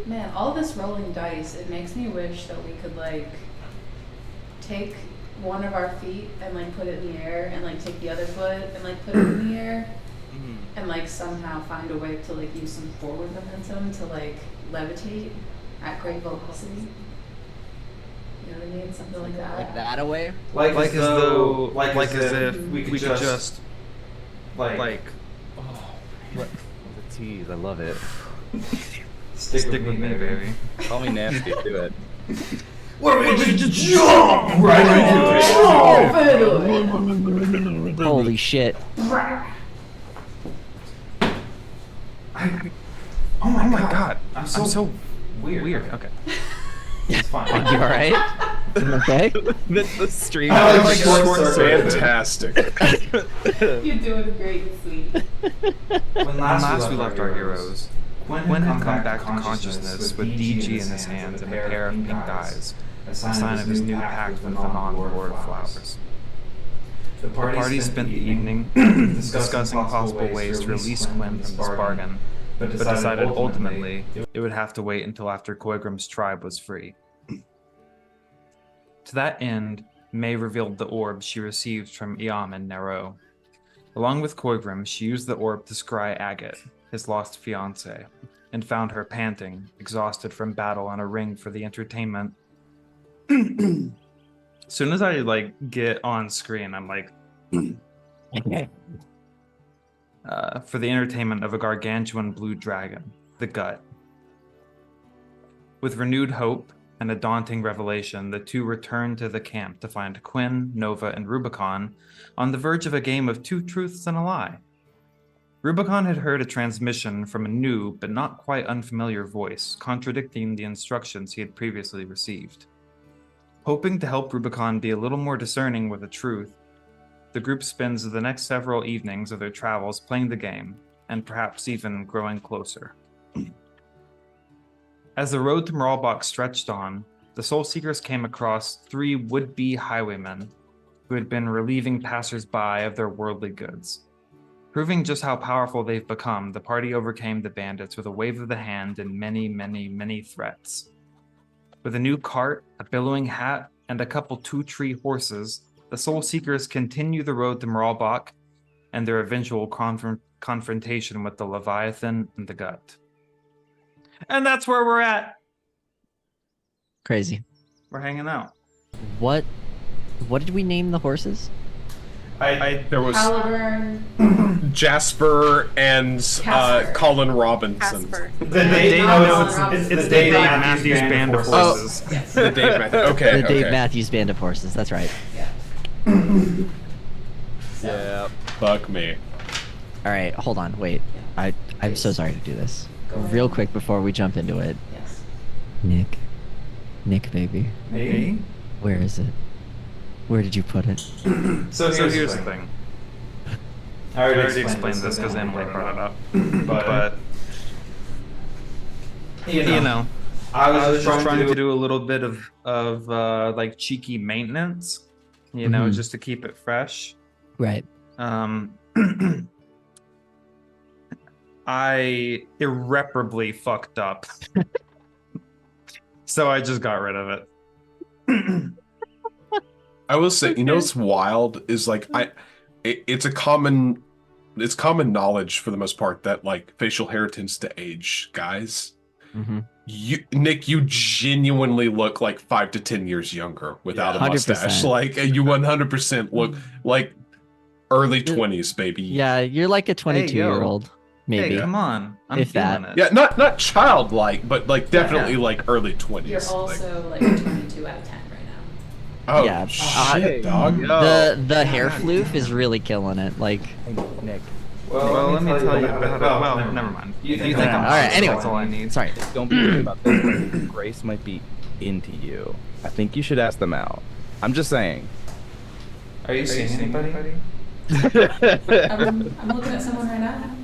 Man, all this rolling dice, it makes me wish that we could, like, take one of our feet and, like, put it in the air and, like, take the other foot and, like, put it in the air and, like, somehow find a way to, like, use some forward momentum to, like, levitate at great velocity. You know what I mean? Something like that. Like that away? Like as though, like as if we could just, like, oh, what? The tease, I love it. Stick with me, baby. Call me nasty, do it. What are we just jump right into it? Holy shit. Oh my god. I'm so weird. Okay. It's fine. You alright? Okay? The stream like short fantastic. You're doing great, sweet. When last we left our heroes, Quinn had come back to consciousness with DG in his hands and a pair of pink eyes, a sign of his new pact with the non-Lord Flowers. The party spent the evening discussing possible ways to release Quinn from this bargain, but decided ultimately it would have to wait until after Koigrim's tribe was free. To that end, May revealed the orb she received from Iam and Nero. Along with Koigrim, she used the orb to scry Agate, his lost fiancé, and found her panting, exhausted from battle on a ring for the entertainment. As soon as I get on screen, I'm like, for the entertainment of a gargantuan blue dragon, the Gut. With renewed hope and a daunting revelation, the two returned to the camp to find Quinn, Nova, and Rubicon on the verge of a game of two truths and a lie. Rubicon had heard a transmission from a new but not quite unfamiliar voice, contradicting the instructions he had previously received. Hoping to help Rubicon be a little more discerning with the truth, the group spends the next several evenings of their travels playing the game, and perhaps even growing closer. As the road to Moralbach stretched on, the Soul Seekers came across three would-be highwaymen who had been relieving passers-by of their worldly goods. Proving just how powerful they've become, the party overcame the bandits with a wave of the hand and many, many, many threats. With a new cart, a billowing hat, and a couple two-tree horses, the Soul Seekers continue the road to Moralbach and their eventual confrontation with the Leviathan and the Gut. And that's where we're at. Crazy. We're hanging out. What did we name the horses? There was Caliburn. Jasper and Casper. Colin Robinson. Casper. It's Dave Matthews Band of Horses. Yes. The Dave Matthews. Okay. The Dave Matthews Band of Horses, that's right. Yeah. Yeah. Fuck me. Alright, hold on, wait. I'm so sorry to do this. Real quick before we jump into it. Yes. Nick baby. Me? Where is it? Where did you put it? So here's the thing. I already explained this because Emily brought it up. But you know, I was just trying to do a little bit of like cheeky maintenance, you know, just to keep it fresh. Right. I irreparably fucked up. So I just got rid of it. I will say, you know what's wild is like it's common knowledge for the most part that like facial hair tends to age, guys. Mm-hmm. Nick, you genuinely look like 5 to 10 years younger without a 100%. mustache. Like you 100% look like early 20s, baby. Yeah, you're like a 22-year-old, maybe. Hey, come on. I'm If that. feeling it. Yeah, not childlike, but like definitely like early 20s. You're also like a 22 out of 10 right now. Oh Yeah. shit, dog. The hair floof is really killing it. Like, Nick, Well, let me tell you about it. Well, never mind. You think I'm all right. Anyway, that's all I need. sorry. don't be worried about this. Grace might be into you. I think you should ask them out. I'm just saying. Are you seeing anybody? I'm looking at someone right now.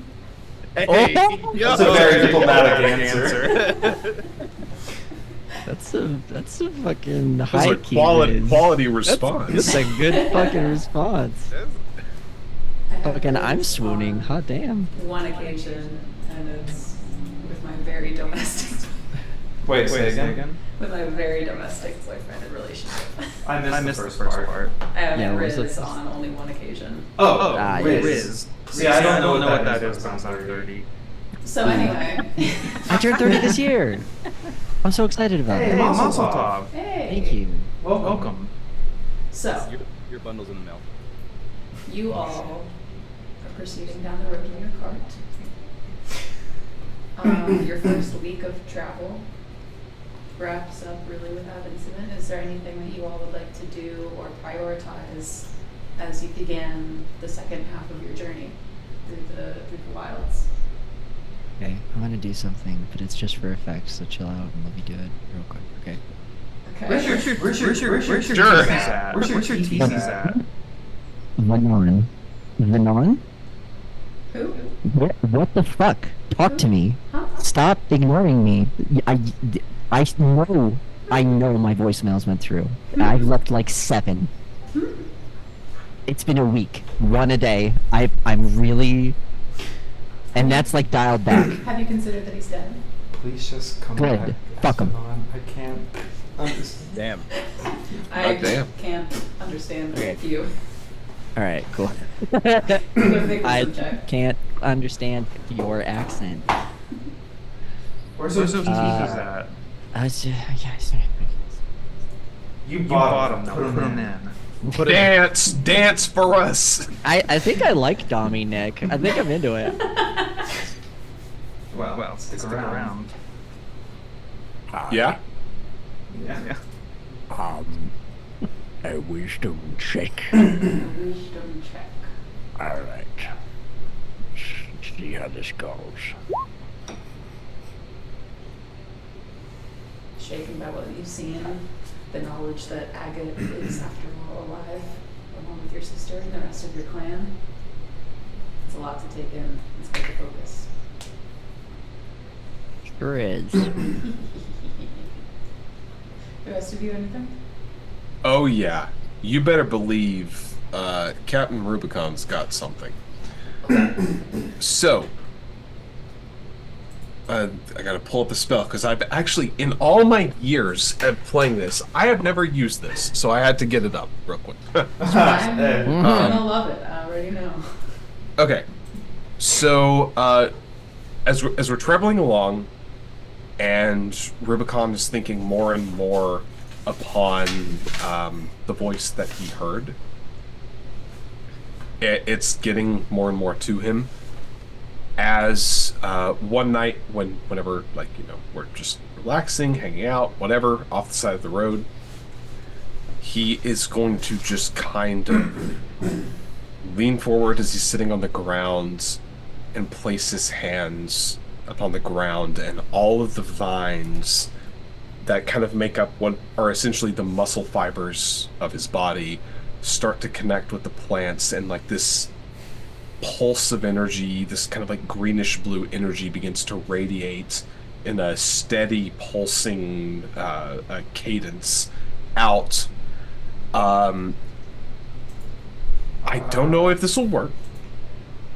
Hey, That's a very diplomatic answer. That's a fucking That's high a key. quality response. That's a good fucking response. Fucking, I'm swooning. Hot damn. One occasion, and it's with my very domestic. Wait, say again? With my very domestic boyfriend and relationship. I missed the first part. I have Yeah, what was Riz the- on only one occasion. Oh, yes. Riz. See, I don't know what that is. Sounds like 30. So anyway. I turned 30 this year. I'm so excited about Hey, it. Mazel Tov. Hey. Thank you. Welcome. So, Your bundle's in the mail. you all are proceeding down the road in your cart. Your first week of travel wraps up really without incident. Is there anything that you all would like to do or prioritize as you began the second half of your journey through the wilds? Okay, I'm gonna do something, but it's just for effect, so chill out and let me do it real quick, okay? Okay. Where's your Sure. teeth at? Where's your teeth at? Venon? Venon? Who? What the fuck? Talk to me. Huh? Stop ignoring me. I know my voicemails went through. I've left like 7. It's been a week. 1 a day. I'm really... And that's like dialed back. Have you considered that he's dead? Please just come Good. back. Fuck 'em. I can't understand. Damn. I damn. can't understand Okay. you. Alright, cool. Go make I wisdom check. can't understand your accent. Where's those teeth at? Yes. You bought them. Put them in. Dance for us. I think I like Dommy, Nick. I think I'm into it. Well, stick around. Yeah. Yeah. A wisdom check. Wisdom check. Alright. See how this goes. Shaken by what you've seen, the knowledge that Agate is, after all, alive, along with your sister and the rest of your clan. It's a lot to take in. It's good to focus. Sure is. The rest of you, anything? Oh yeah. You better believe Captain Rubicon's got something. So, I gotta pull up the spell because I've actually, in all my years of playing this, I have never used this, so I had to get it up real quick. I'm gonna love it. I already know. Okay, so as we're traveling along, and Rubicon is thinking more and more upon the voice that he heard. It's getting more and more to him. As one night, whenever, like, you know, we're just relaxing, hanging out, whatever, off the side of the road, he is going to just kind of lean forward as he's sitting on the ground and place his hands upon the ground, and all of the vines that kind of make up what are essentially the muscle fibers of his body start to connect with the plants, and like this pulse of energy, this kind of like greenish blue energy begins to radiate in a steady pulsing cadence out. I don't know if this will work,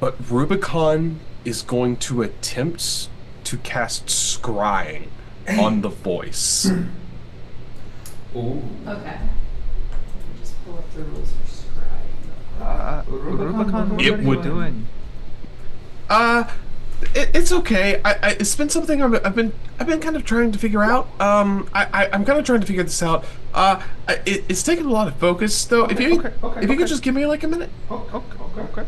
but Rubicon is going to attempt to cast scrying on the voice. Ooh. Okay. Just pull up the rules for scrying. Rubicon, what It are you would- doing? It's okay. It's been something I've been kind of trying to figure out. I'm kind of trying to figure this out. It's taken a lot of focus though. If you could just give me like a minute. Okay.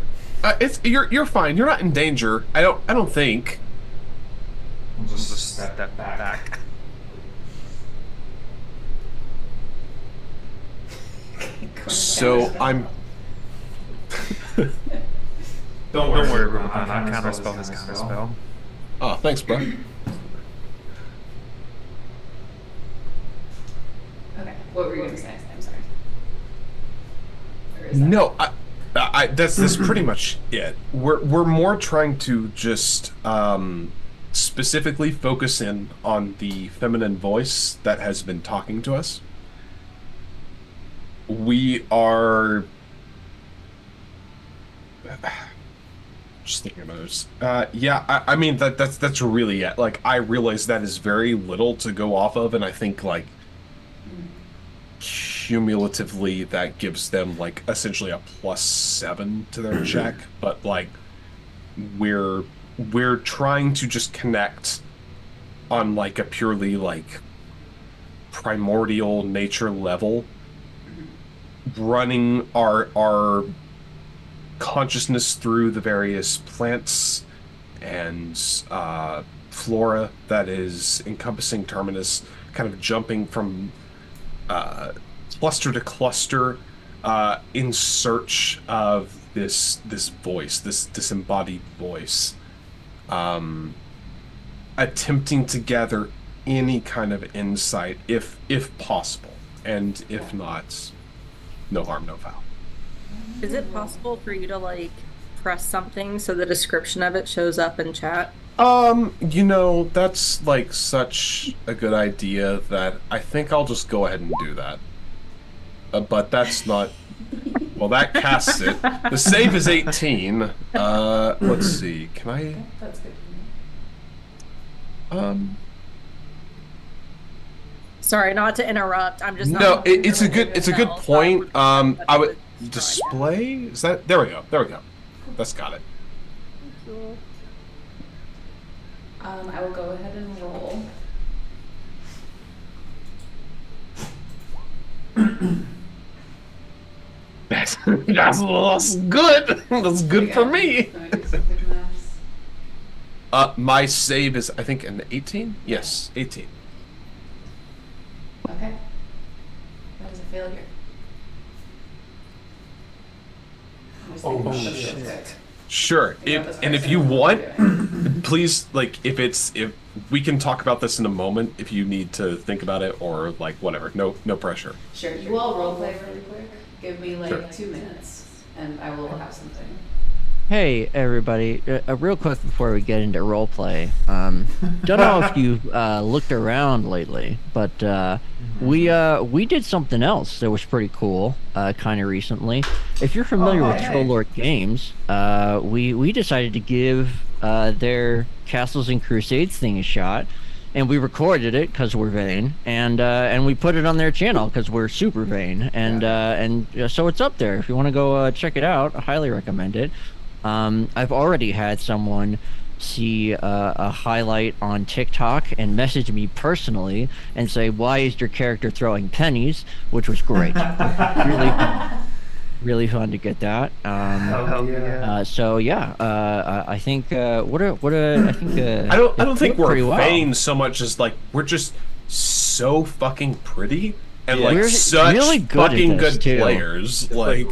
It's you're fine. You're not in danger. I don't think. I'll just step that back. So I'm. Don't worry, Rubicon. I counterspell his counterspell. Oh, thanks, bro. Okay. What were you gonna say? I'm sorry. Or is that- No, that's pretty much it. We're more trying to just specifically focus in on the feminine voice that has been talking to us. We are Just thinking about this. Yeah, I mean that's really it. Like I realize that is very little to go off of, and I think like cumulatively that gives them like essentially a +7 to their check. But like we're trying to just connect on like a purely like primordial nature level, running our consciousness through the various plants and flora that is encompassing Terminus, kind of jumping from cluster to cluster in search of this voice, this disembodied voice, attempting to gather any kind of insight if possible, and if not, no harm, no foul. Is it possible for you to like press something so the description of it shows up in chat? You know, that's like such a good idea that I think I'll just go ahead and do that. But that's not. Well, that casts it. The save is 18. Let's see. Can I? That's good. Sorry, not to interrupt. I'm just No, not it's a good myself, so point. I would try it. display. Is that? There we go. There we go. That's got it. I will go ahead and roll. That's good. That's good for me. Can I do some good maths? My save is I think an 18. Yes, 18. Okay. That is a failure. I'm just thinking about this real quick. Sure. Yeah, that's And what if I you said. want, please, like, if we can talk about this in a moment, if you need to think about it or like whatever. No pressure. Sure, you all roleplay really quick. Give me like Sure. 2 minutes, and I will have something. Hey everybody, real quick before we get into roleplay, don't know if you've looked around lately, but we did something else that was pretty cool, kind of recently. If you're familiar with hey. Trollord Games, we decided to give their Castles and Crusades thing a shot, and we recorded it because we're vain, and we put it on their channel because we're super vain, and so it's up there. If you want to go check it out, I highly recommend it. I've already had someone see a highlight on TikTok and message me personally and say, "Why is your character throwing pennies?" Which was great. Really fun to get that. So yeah, I think I think I don't think we're pretty well. vain so much as like we're just so fucking pretty and Yeah. like We're such really good at fucking this, good too. players. Like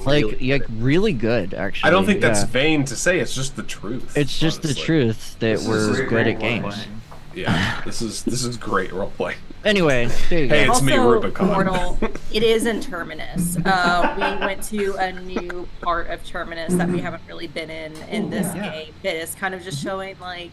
really good actually. I don't think that's yeah. vain to say. It's just the truth. It's just the honestly. truth that This we're is good great at games. roleplaying. Yeah, this is great roleplay. Anyway, there you Hey, go. it's me, Also, Rubicon. Mortal, it is in Terminus. We went to a new part of Terminus that we haven't really been in this game. That is kind of just showing like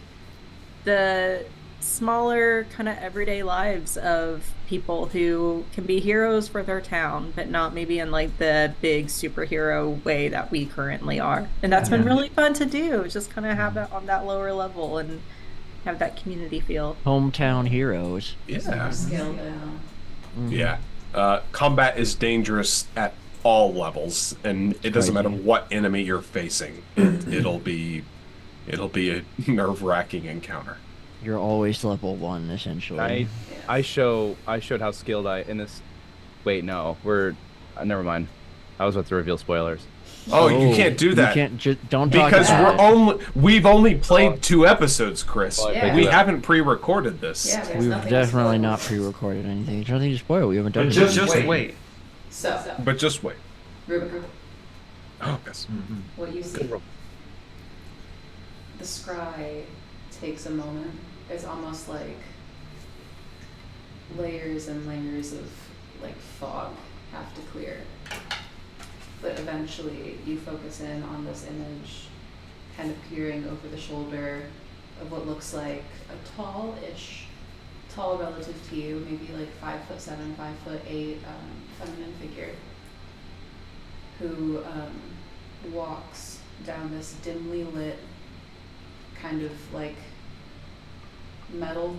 the smaller kind of everyday lives of people who can be heroes for their town, but not maybe in like the big superhero way that we currently are. And that's been really fun to do. Just kind of have it on that lower level and have that community feel. Hometown heroes. Yeah. Scale down. Yeah. Combat is dangerous at all levels, and it doesn't matter what enemy you're facing. It'll be a nerve-wracking encounter. You're always level 1 essentially. I showed how skilled I in this. Wait, no, we're never mind. I was about to reveal spoilers. Oh, you can't do that. You can't don't talk Because about it. we've only played 2 episodes, Chris. Yeah. We haven't pre-recorded this. Yeah, there's We've nothing to definitely spoil. not pre-recorded anything. There's nothing to spoil. We haven't done it. Just yet. wait. So, But just wait. Rubicon, Oh, yes. what you see. The scry takes a moment. It's almost like layers and layers of like fog have to clear. But eventually you focus in on this image kind of peering over the shoulder of what looks like a tall relative to you, maybe like 5'7", 5'8", feminine figure who walks down this dimly lit kind of like metal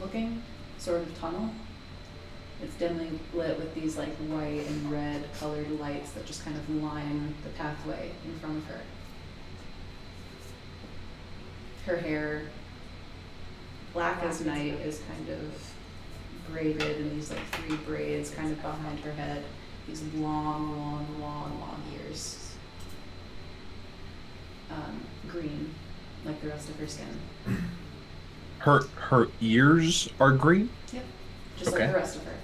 looking sort of tunnel. It's dimly lit with these like white and red colored lights that just kind of line the pathway in front of her. Her hair, black as night, is kind of braided in these like 3 braids kind of behind her head. These long ears. Green, like the rest of her skin. Her ears are green? Yep, just Okay. like the rest of her.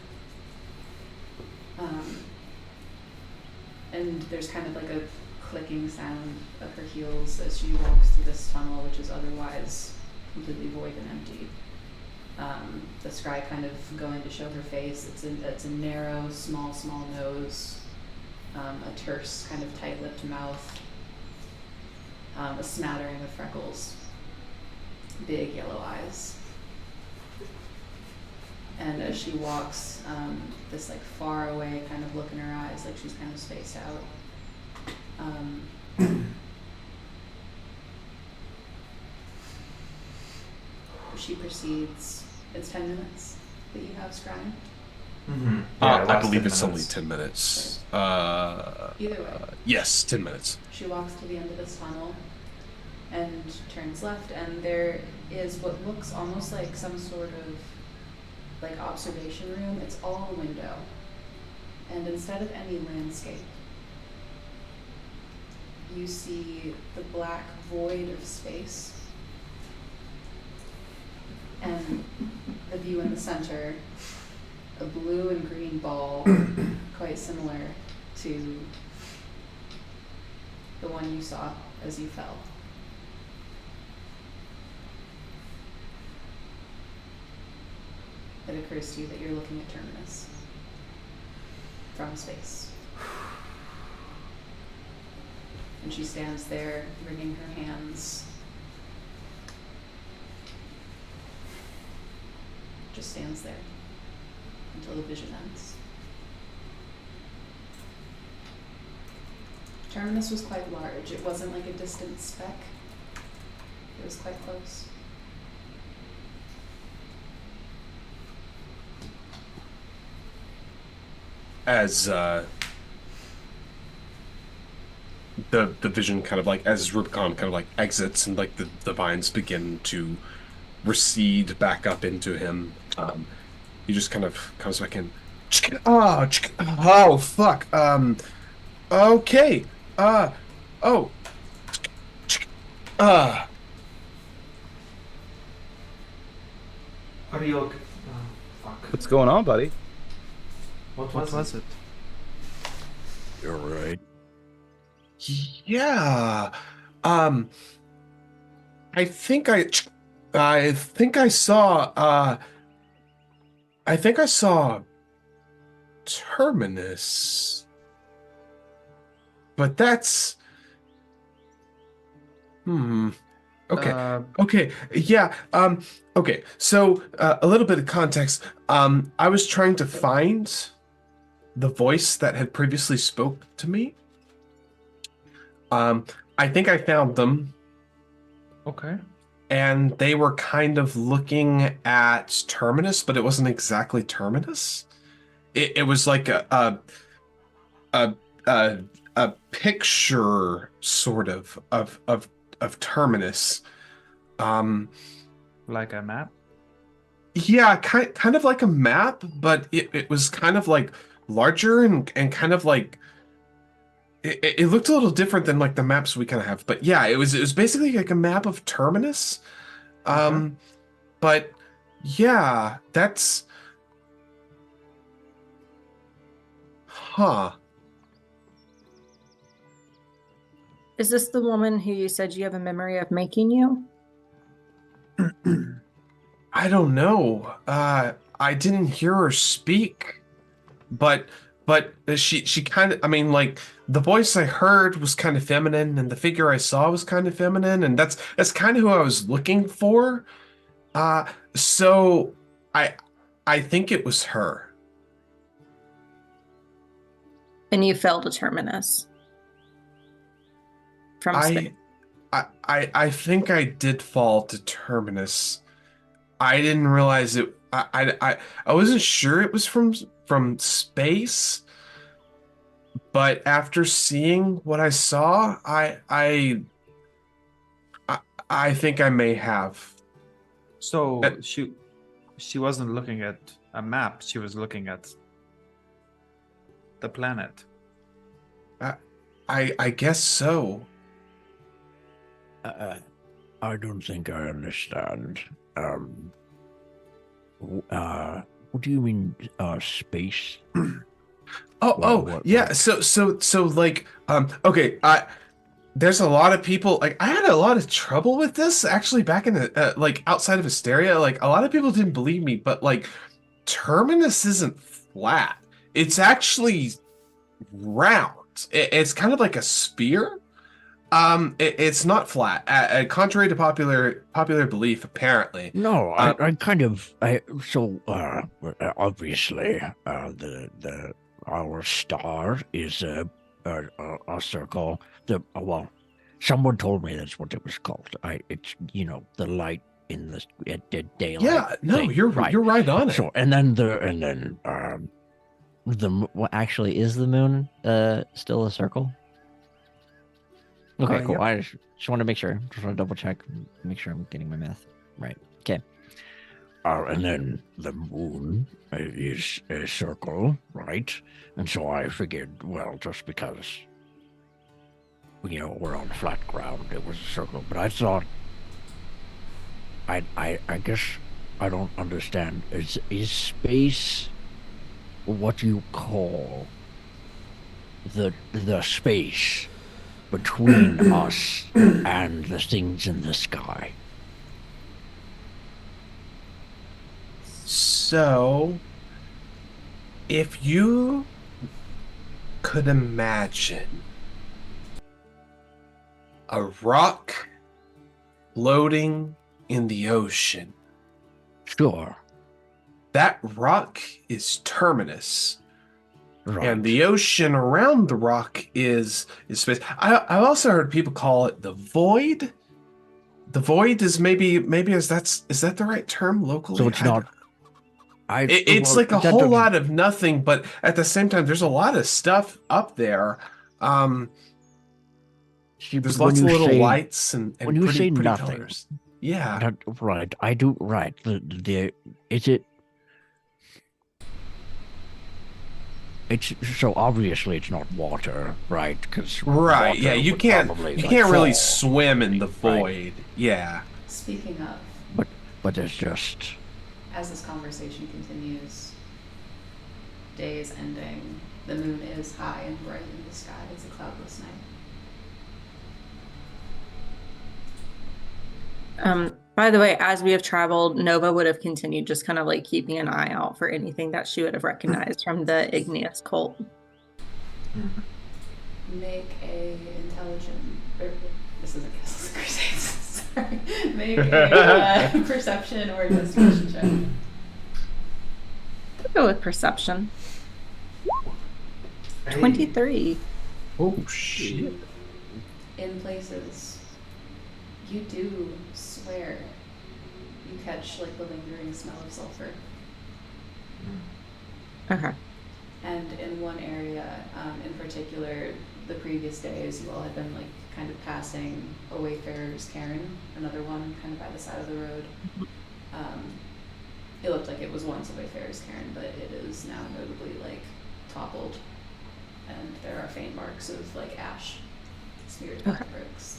And there's kind of like a clicking sound of her heels as she walks through this tunnel, which is otherwise completely void and empty. The sky kind of going to show her face. It's a narrow, small nose, a terse, kind of tight-lipped mouth, a smattering of freckles, big yellow eyes. And as she walks, this like far away kind of look in her eyes, like she's kind of spaced out. She proceeds. It's 10 minutes that you have scrying. Mm-hmm. I believe it's only 10 minutes. Either way. Yes, 10 minutes. She walks to the end of this tunnel and turns left, and there is what looks almost like some sort of like observation room. It's all a window, and instead of any landscape, you see the black void of space, and the view in the center, a blue and green ball, quite similar to the one you saw as you fell. It occurs to you that you're looking at Terminus from space. And she stands there, wringing her hands. Just stands there until the vision ends. Terminus was quite large. It wasn't like a distant speck. It was quite close. As the vision kind of like, as Rubicon kind of like exits and like the vines begin to recede back up into him, he just kind of comes back in. Oh fuck. Okay. Oh. Are you okay? Fuck. What's going on, buddy? What was it? You're right. Yeah. I think I saw Terminus. But that's okay. Okay. Yeah. Okay. So a little bit of context. I was trying to find the voice that had previously spoke to me. I think I found them. Okay. And they were kind of looking at Terminus, but it wasn't exactly Terminus. It was like a picture sort of Terminus. Like a map? Yeah, kind of like a map, but it was kind of like larger and kind of like it looked a little different than like the maps we kind of have. But yeah, it was basically like a map of Terminus. Okay. But yeah, that's huh. Is this the woman who you said you have a memory of making you? I don't know. I didn't hear her speak, but she kind of, I mean, like the voice I heard was kind of feminine, and the figure I saw was kind of feminine, and that's kind of who I was looking for. So I think it was her. And you fell to Terminus from space. I think I did fall to Terminus. I didn't realize it. I wasn't sure it was from space, but after seeing what I saw, I, I think I may have. So she wasn't looking at a map. She was looking at the planet. I guess so. I don't think I understand. What do you mean, space? Yeah. So like, okay. There's a lot of people, like, I had a lot of trouble with this actually back in the like outside of Hysteria. Like, a lot of people didn't believe me, but like, Terminus isn't flat. It's actually round. It's kind of like a spear. It's not flat. Contrary to popular belief, apparently. No, obviously, our star is a circle. Someone told me that's what it was called. It's the light in the daylight. Yeah, no, thing. you're right on it. So Well, actually, is the moon still a circle? Okay, cool. Yep. I just want to make sure. Just want to double check, make sure I'm getting my math right. Okay. And then the moon is a circle, right? And so I figured, well, just because we're on flat ground, it was a circle. But I thought, I guess I don't understand. Is space what you call the space between us and the things in the sky? So, if you could imagine a rock floating in the ocean, Sure. that rock is Terminus. Right. And the ocean around the rock is space. I've also heard people call it the void. The void is maybe is that the right term locally? So it's not. It's like a whole lot of nothing, but at the same time, there's a lot of stuff up there. There's lots of little lights and when you say pretty nothing, colors. Yeah. Right. I do. Right. Is it? It's so obviously it's not water, right? Because Right. Yeah. You can't really fall. swim in the Right. void. Yeah. Speaking of, But it's just. as this conversation continues, day is ending, the moon is high and bright in the sky. It's a cloudless night. By the way, as we have traveled, Nova would have continued just kind of like keeping an eye out for anything that she would have recognized from the igneous cult. Make a intelligent. This isn't Castles and Crusades. Sorry. Make a perception or investigation check. I'll go with perception. 23. Oh shit. In places, you do swear you catch like the lingering smell of sulfur. Okay. And in one area, in particular, the previous days, you all had been like kind of passing a Wayfarer's cairn, another one kind of by the side of the road. It looked like it was once a Wayfarer's cairn, but it is now notably like toppled, and there are faint marks of like ash smeared by the bricks,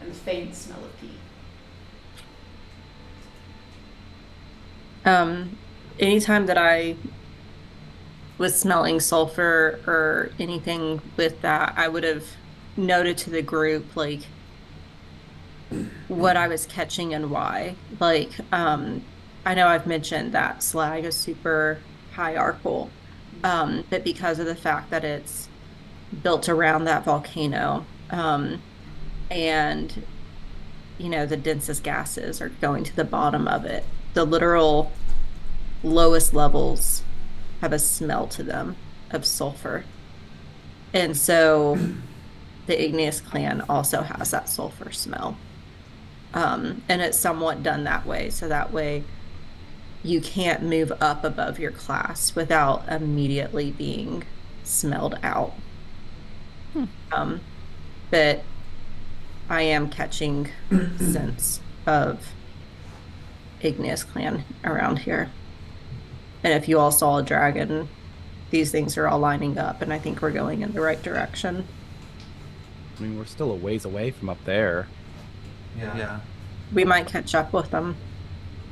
and the faint smell of peat. Anytime that I was smelling sulfur or anything with that, I would have noted to the group like what I was catching and why. Like, I know I've mentioned that slag is super hierarchical, but because of the fact that it's built around that volcano, and the densest gases are going to the bottom of it, the literal lowest levels have a smell to them of sulfur. And so the Igneous clan also has that sulfur smell. And it's somewhat done that way. So that way you can't move up above your class without immediately being smelled out. But I am catching sense of Igneous clan around here. And if you all saw a dragon, these things are all lining up, and I think we're going in the right direction. I mean, we're still a ways away from up there. Yeah. We might catch up with them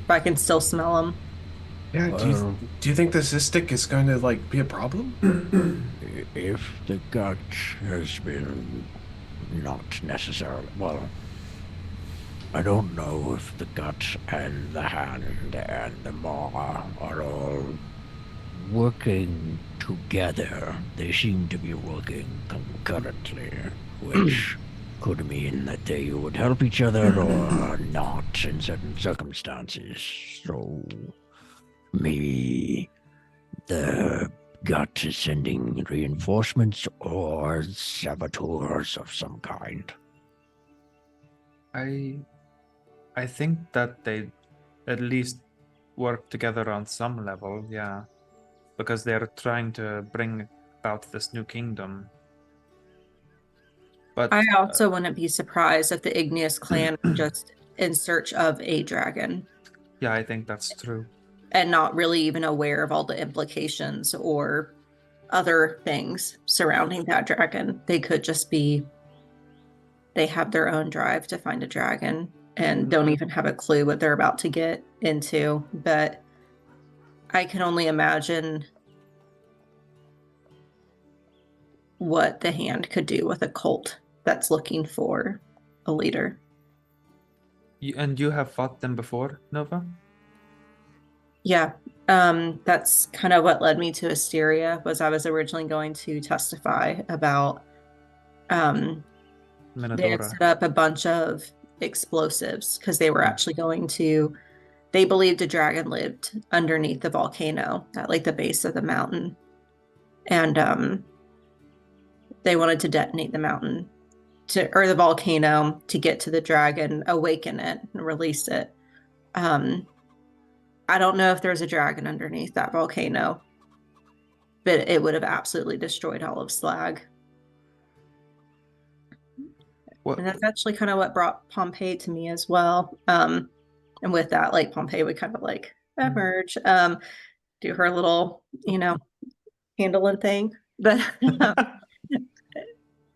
if I can still smell them. Yeah. Do you think the cystic is going to like be a problem? If the gut has been not necessarily, well, I don't know if the gut and the hand and the maw are all working together. They seem to be working concurrently, which could mean that they would help each other or not in certain circumstances. So maybe the gut is sending reinforcements or saboteurs of some kind. I think that they at least work together on some level, yeah. Because they're trying to bring about this new kingdom. But I also wouldn't be surprised if the Igneous clan are just in search of a dragon yeah, I think that's true. and not really even aware of all the implications or other things surrounding that dragon. They could just be, they have their own drive to find a dragon and don't even have a clue what they're about to get into. But I can only imagine what the hand could do with a cult that's looking for a leader. And you have fought them before, Nova? Yeah, that's kind of what led me to Asteria. Was I was originally going to testify about they had Minadora. set up a bunch of explosives because they were actually going to, they believed a dragon lived underneath the volcano at like the base of the mountain, and they wanted to detonate the mountain or the volcano to get to the dragon, awaken it, and release it. I don't know if there's a dragon underneath that volcano, but it would have absolutely destroyed all of Slag. What? And that's actually kind of what brought Pompeii to me as well. And with that, like Pompeii would kind of like emerge, do her little, handling thing. But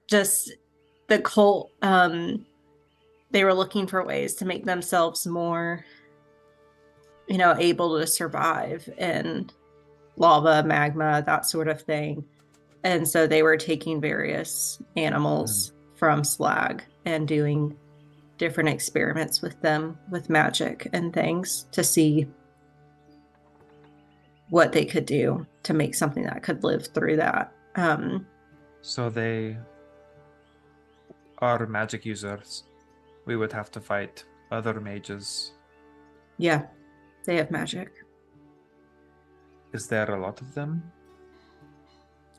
just the cult, they were looking for ways to make themselves more, able to survive in lava, magma, that sort of thing. And so they were taking various animals from Slag and doing different experiments with them with magic and things to see what they could do to make something that could live through that. So they are magic users. We would have to fight other mages. Yeah, they have magic. Is there a lot of them?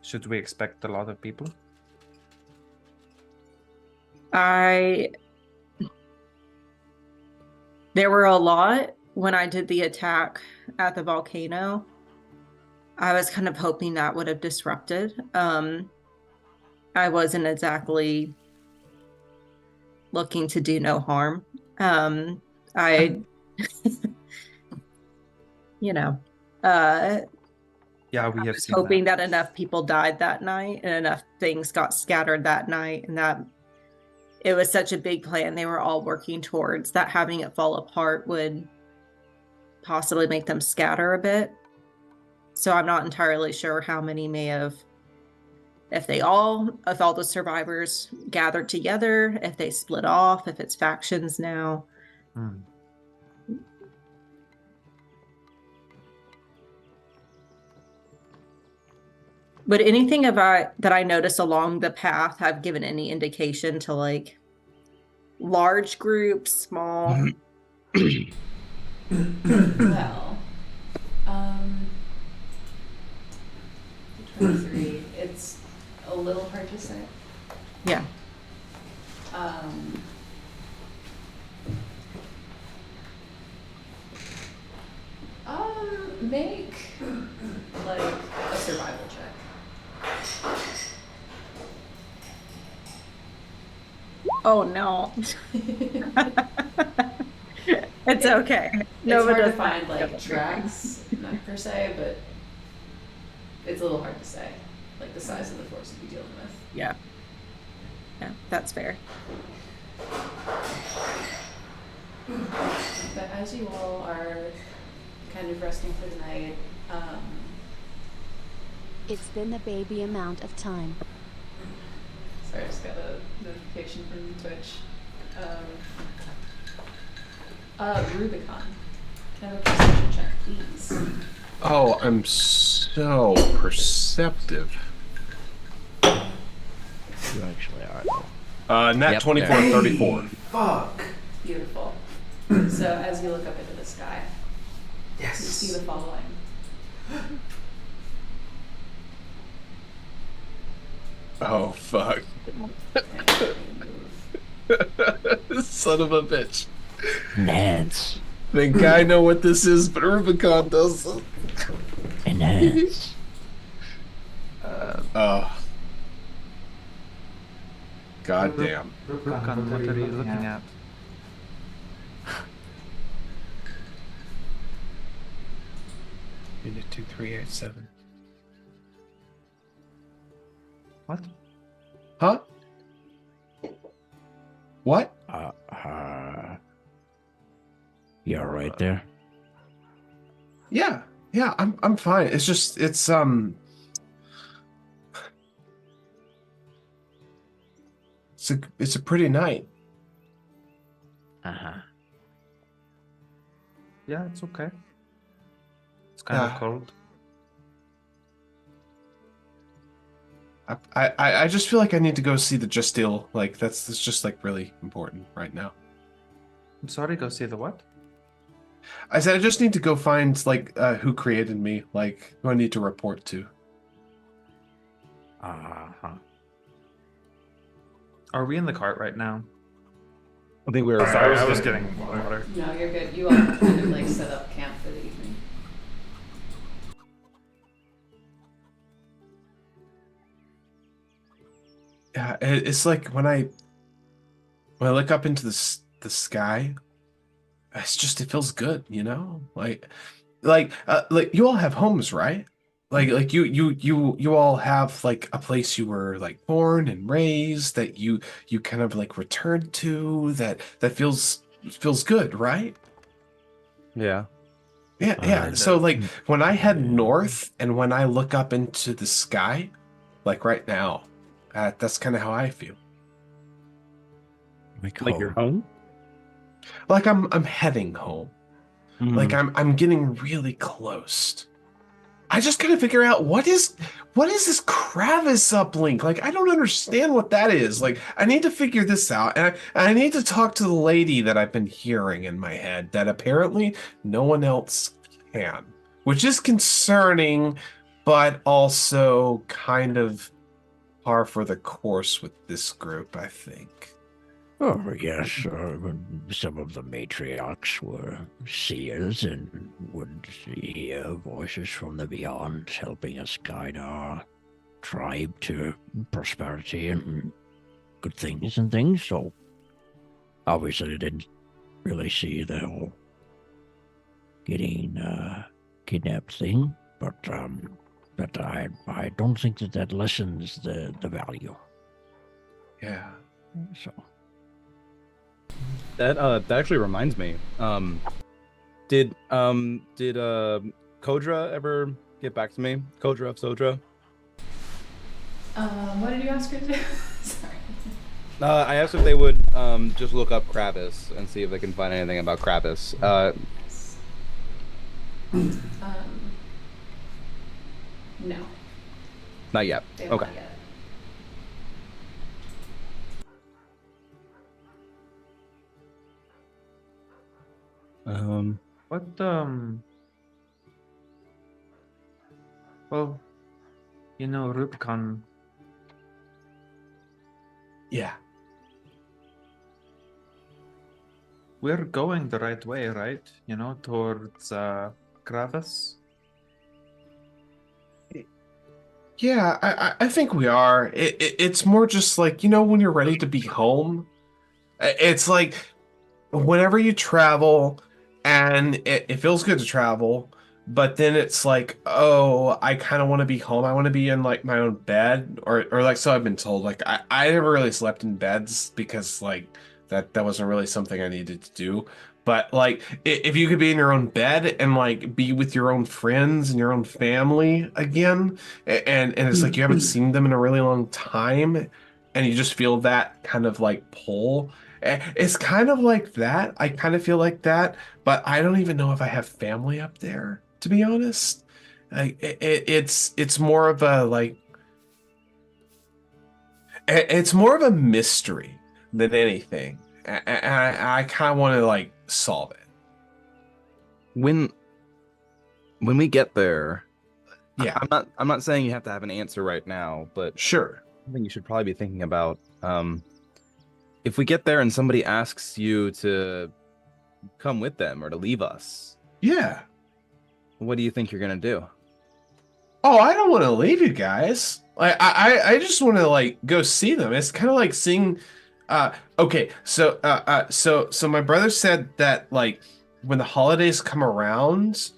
Should we expect a lot of people? There were a lot when I did the attack at the volcano. I was kind of hoping that would have disrupted. I wasn't exactly looking to do no harm. Yeah, we I have was seen hoping that enough people died that night and enough things got scattered that night, and that it was such a big plan they were all working towards, that having it fall apart would possibly make them scatter a bit. So I'm not entirely sure how many may have, if all the survivors gathered together, if they split off, if it's factions now. Would anything that I noticed along the path have given any indication to like large groups, small? Well, 23. It's a little hard to say. Yeah. Um, make like a survival check. Oh no. It's okay. It's hard to does find that. like tracks, not per se, but it's a little hard to say, like the size of the force you'd be dealing with. Yeah. Yeah, that's fair. But as you all are kind of resting for the night, It's been the baby amount of time. sorry, I just got a notification from Twitch. Rubicon, can I have a perception check, please? Oh, I'm so perceptive. You actually are. Nat Yep, 24 there. 34. Fuck. Beautiful. So as you look up into the sky, you see the following. Oh, fuck. Son of a bitch. Enhance. Think I know what this is, but Rubicon doesn't. Enhance. God damn. Rubicon, what are you looking at? Unit 2387. What? Huh? What? You're right there. Yeah, I'm fine. It's just it's a pretty night. Uh-huh. Yeah, it's okay. It's kind of Yeah. cold. I just feel like I need to go see the Justille. Like that's just like really important right now. I'm sorry, go see the what? I said I just need to go find like who created me, like who I need to report to. Uh-huh. Are we in the cart right now? I think we were. Sorry, I was getting water. No, you're good. You all kind of like set up camp for the evening. Yeah, it's like when I look up into the sky, it feels good, you know? Like you all have homes, right? Like you all have like a place you were like born and raised that you kind of like returned to that feels good, right? Yeah. Yeah. So like when I head north and when I look up into the sky, like right now, that's kind of how I feel. Like your home? Like I'm heading home. Like I'm getting really close. I just gotta figure out what is this Kravis uplink? Like I don't understand what that is. Like I need to figure this out, and I need to talk to the lady that I've been hearing in my head that apparently no one else can, which is concerning, but also kind of par for the course with this group, I think. Oh, yes. Some of the matriarchs were seers and would hear voices from the beyond helping us guide our tribe to prosperity and good things and things. So, obviously, I didn't really see the whole getting kidnapped thing, but I don't think that lessens the value. Yeah. So. That actually reminds me. Did Kodra ever get back to me? Kodra of Sodra? What did you ask her to do? Sorry. I asked if they would just look up Kravis and see if they can find anything about Kravis. No. Not yet. They have Okay. not yet. What, well, you know, Rubicon, Yeah. we're going the right way, right? You know, towards Gravis. Yeah, I think we are. It's more just like, you know, when you're ready to be home. It's like whenever you travel and it feels good to travel, but then it's like, oh, I kind of want to be home. I want to be in like my own bed or like so I've been told. Like I never really slept in beds because like that wasn't really something I needed to do. But like if you could be in your own bed and like be with your own friends and your own family again, and it's like you haven't seen them in a really long time and you just feel that kind of like pull. It's kind of like that. I kind of feel like that, but I don't even know if I have family up there, to be honest. Like it's more of a like it's more of a mystery than anything. And I kind of want to like solve it. When we get there, Yeah, I'm not saying you have to have an answer right now, but sure. something you should probably be thinking about. If we get there and somebody asks you to come with them or to leave us, Yeah. what do you think you're gonna do? Oh, I don't want to leave you guys. Like I just want to like go see them. It's kind of like seeing okay, so my brother said that like when the holidays come around,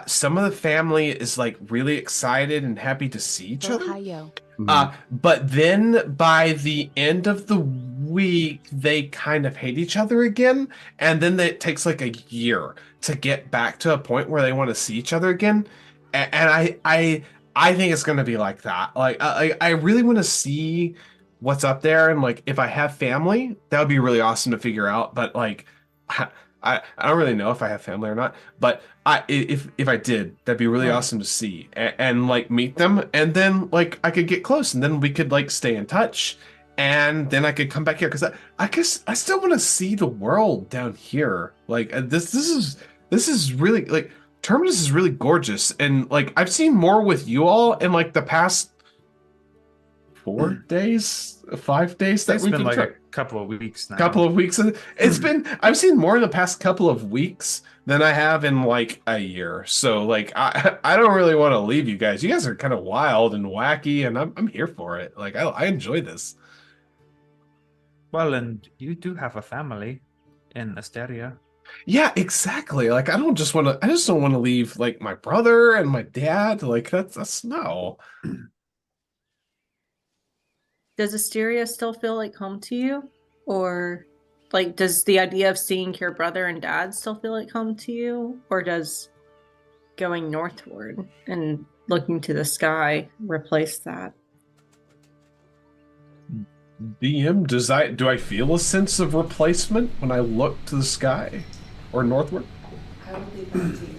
some of the family is like really excited and happy to see each other. Ohio. But then by the end of the week, they kind of hate each other again, and then it takes like a year to get back to a point where they want to see each other again. And I think it's going to be like that. Like I really want to see what's up there, and like if I have family, that would be really awesome to figure out. But like I don't really know if I have family or not, but if I did, that'd be really awesome to see and like meet them, and then like I could get close, and then we could like stay in touch, and then I could come back here because I guess I still want to see the world down here. Like this is really like Terminus is really gorgeous, and like I've seen more with you all in like the past 4 days, 5 days that It's we've been been like tra- a couple of weeks now. couple of weeks. It's been I've seen more in the past couple of weeks than I have in like a year. So like I don't really want to leave you guys. You guys are kind of wild and wacky, and I'm here for it. Like I enjoy this. Well, and you do have a family in Asteria. Yeah, exactly. Like I just don't want to leave like my brother and my dad. Like that's no. Does Asteria still feel like home to you? Or like does the idea of seeing your brother and dad still feel like home to you? Or does going northward and looking to the sky replace that? DM, do I feel a sense of replacement when I look to the sky or northward? I would leave that to you.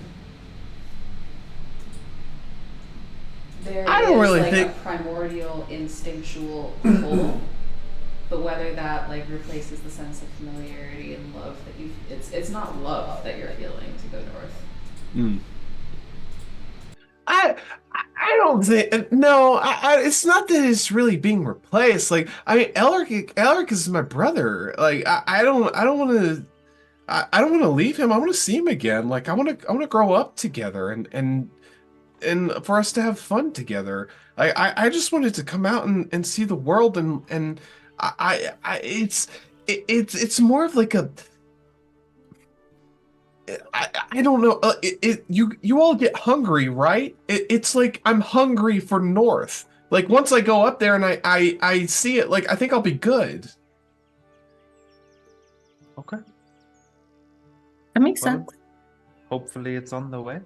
There I don't is, really like, think- a primordial instinctual pull, but whether that like replaces the sense of familiarity and love that you it's not love that you're feeling to go north. Hmm. I don't think no. It's not that it's really being replaced. Like I mean, Elric is my brother. Like I don't want to. I don't want to leave him. I want to see him again. Like I want to grow up together and for us to have fun together. I just wanted to come out and see the world and it's more of like a I don't know. You all get hungry, right? It's like I'm hungry for North. Like once I go up there and I see it, like I think I'll be good. Okay. That makes Well, sense. hopefully it's on the way.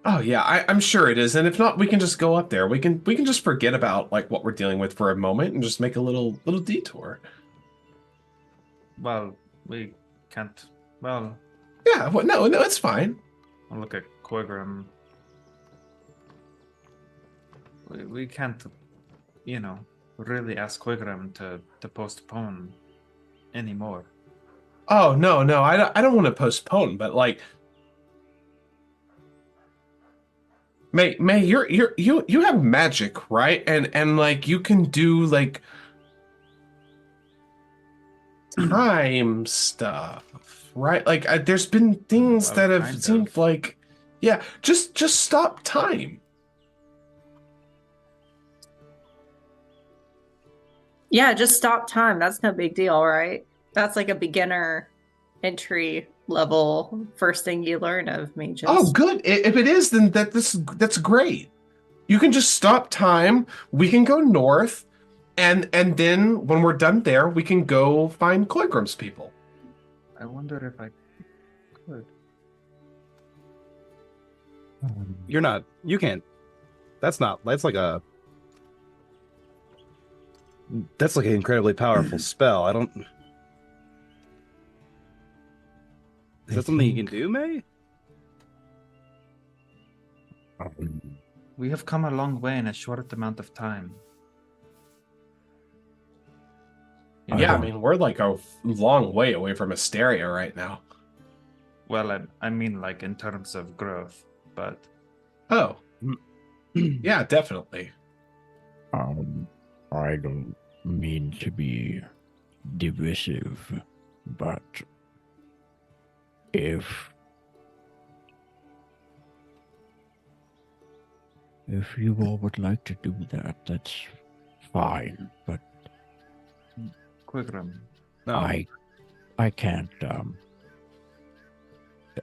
Oh yeah, I'm sure it is. And if not, we can just go up there. We can just forget about like what we're dealing with for a moment and just make a little detour. Well, we can't. Well, Yeah. Well, no, it's fine. I'll look at Quigrim. We can't, you know, really ask Quigrim to postpone anymore. Oh no, I don't want to postpone, but like May, you have magic, right? And like you can do like time stuff, right? Like there's been things Well, that have kind seemed of. like, yeah, just stop time. Yeah, just stop time. That's no big deal, right? That's like a beginner entry level first thing you learn of mages. Oh, good. If it is, then that's great. You can just stop time. We can go north, and then when we're done there, we can go find Koigrim's people. I wonder if I could. You're not. You can't. That's not. That's like an incredibly powerful spell. I don't. Is that something you can do, May? We have come a long way in a short amount of time. Yeah, I mean, we're like a long way away from Asteria right now. Well, I mean, like in terms of growth, but Oh, yeah, definitely. I don't mean to be divisive, but if you all would like to do that, that's fine. But Quigrim. No. I can't.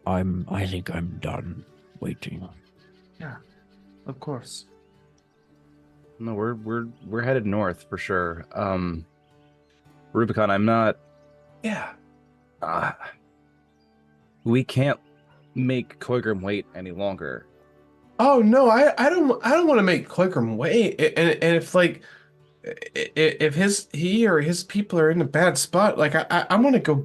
I think I'm done waiting. Yeah, of course. No, we're headed north for sure. Rubicon, I'm not. Yeah. We can't make Koigrim wait any longer. Oh no, I don't want to make Koigrim wait. And if like if he or his people are in a bad spot, like I want to go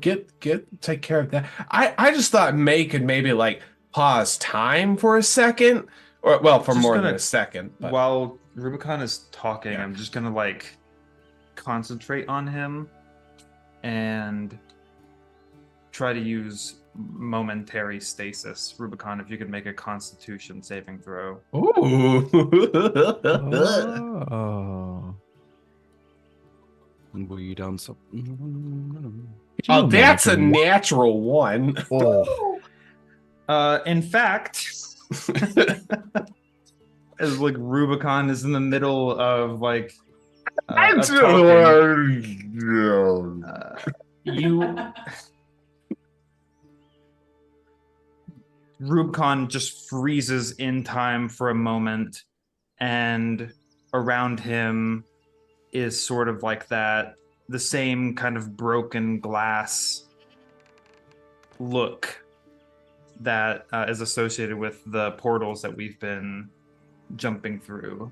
take care of that. I just thought May could maybe like pause time for a second, or well, for Just more gonna- than a second. But While Rubicon is talking, Yeah. I'm just gonna like concentrate on him and try to use momentary stasis. Rubicon, if you could make a Constitution saving throw. ooh. Oh. We done so. Oh, that's a natural one. Oh. In fact, as like Rubicon is in the middle of like of talking, you Rubicon just freezes in time for a moment, and around him is sort of like the same kind of broken glass look that is associated with the portals that we've been jumping through.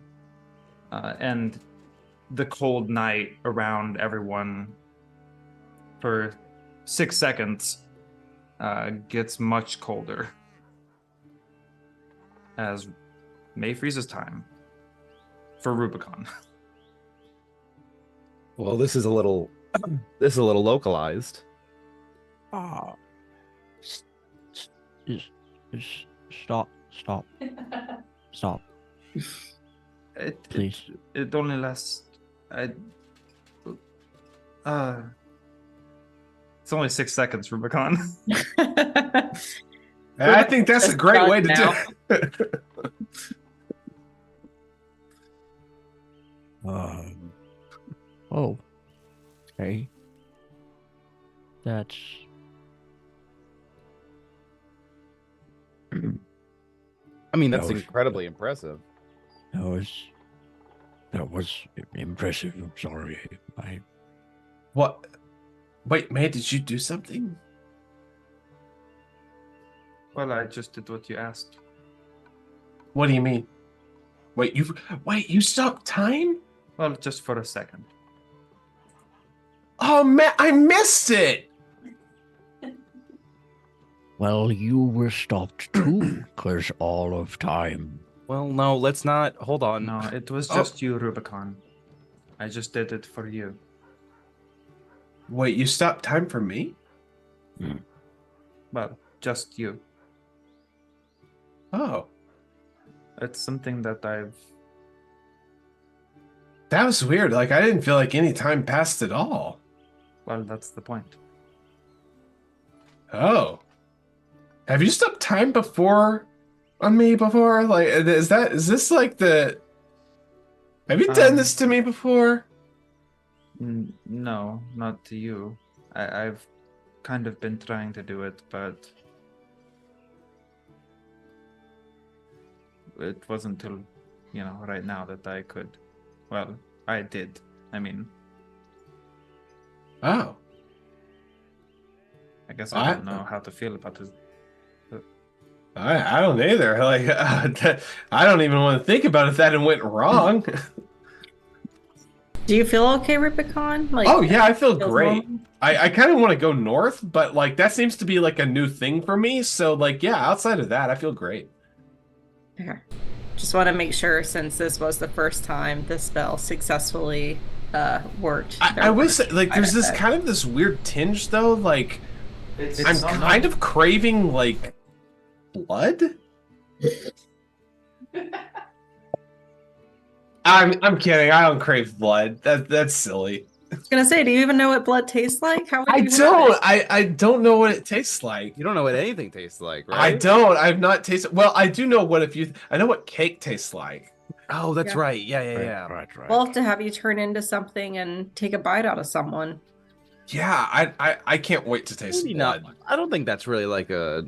And the cold night around everyone for 6 seconds gets much colder as May freezes time for Rubicon. Well, this is a little localized. Ah. Stop. Stop, please. It only lasts. It's only 6 seconds, Rubicon. I think that's a great way to do it. Oh. Okay. That's. I mean, that's That was- incredibly impressive. That was impressive. I'm sorry. What? Wait, May, did you do something? Well, I just did what you asked. What do you mean? Wait, you stopped time? Well, just for a second. Oh man, I missed it. Well, you were stopped too, because all of time. Well, no, let's not. Hold on. No, it was Oh. just you, Rubicon. I just did it for you. Wait, you stopped time for me? Well, just you. Oh, It's something that that was weird. Like I didn't feel like any time passed at all. Well, that's the point. Oh. Have you stopped time before on me before? Like, is this like the... Have you done this to me before? No, not to you. I've kind of been trying to do it, but it wasn't till, right now that I could. Well, I did. I mean, Oh. I guess I don't know how to feel about this. I don't either. Like, I don't even want to think about if that went wrong. Do you feel okay, Rubicon? Like, Oh yeah, I feel feels great. normal? I kind of want to go north, but like that seems to be like a new thing for me. So like, yeah, outside of that, I feel great. Okay. Just want to make sure, since this was the first time the spell successfully worked. I wish like there's this kind of this weird tinge though. Like, I'm kind of craving like blood. I'm kidding. I don't crave blood. That's silly. I was gonna say, do you even know what blood tastes like? How would I you have don't. it? I don't know what it tastes like. You don't know what anything tastes like, right? I don't. I've not tasted. Well, I do know what I know what cake tastes like. Oh, that's Yeah. right. Yeah. Right. We'll have to have you turn into something and take a bite out of someone. Yeah, I can't wait to taste Maybe blood. not. I don't think that's really like a.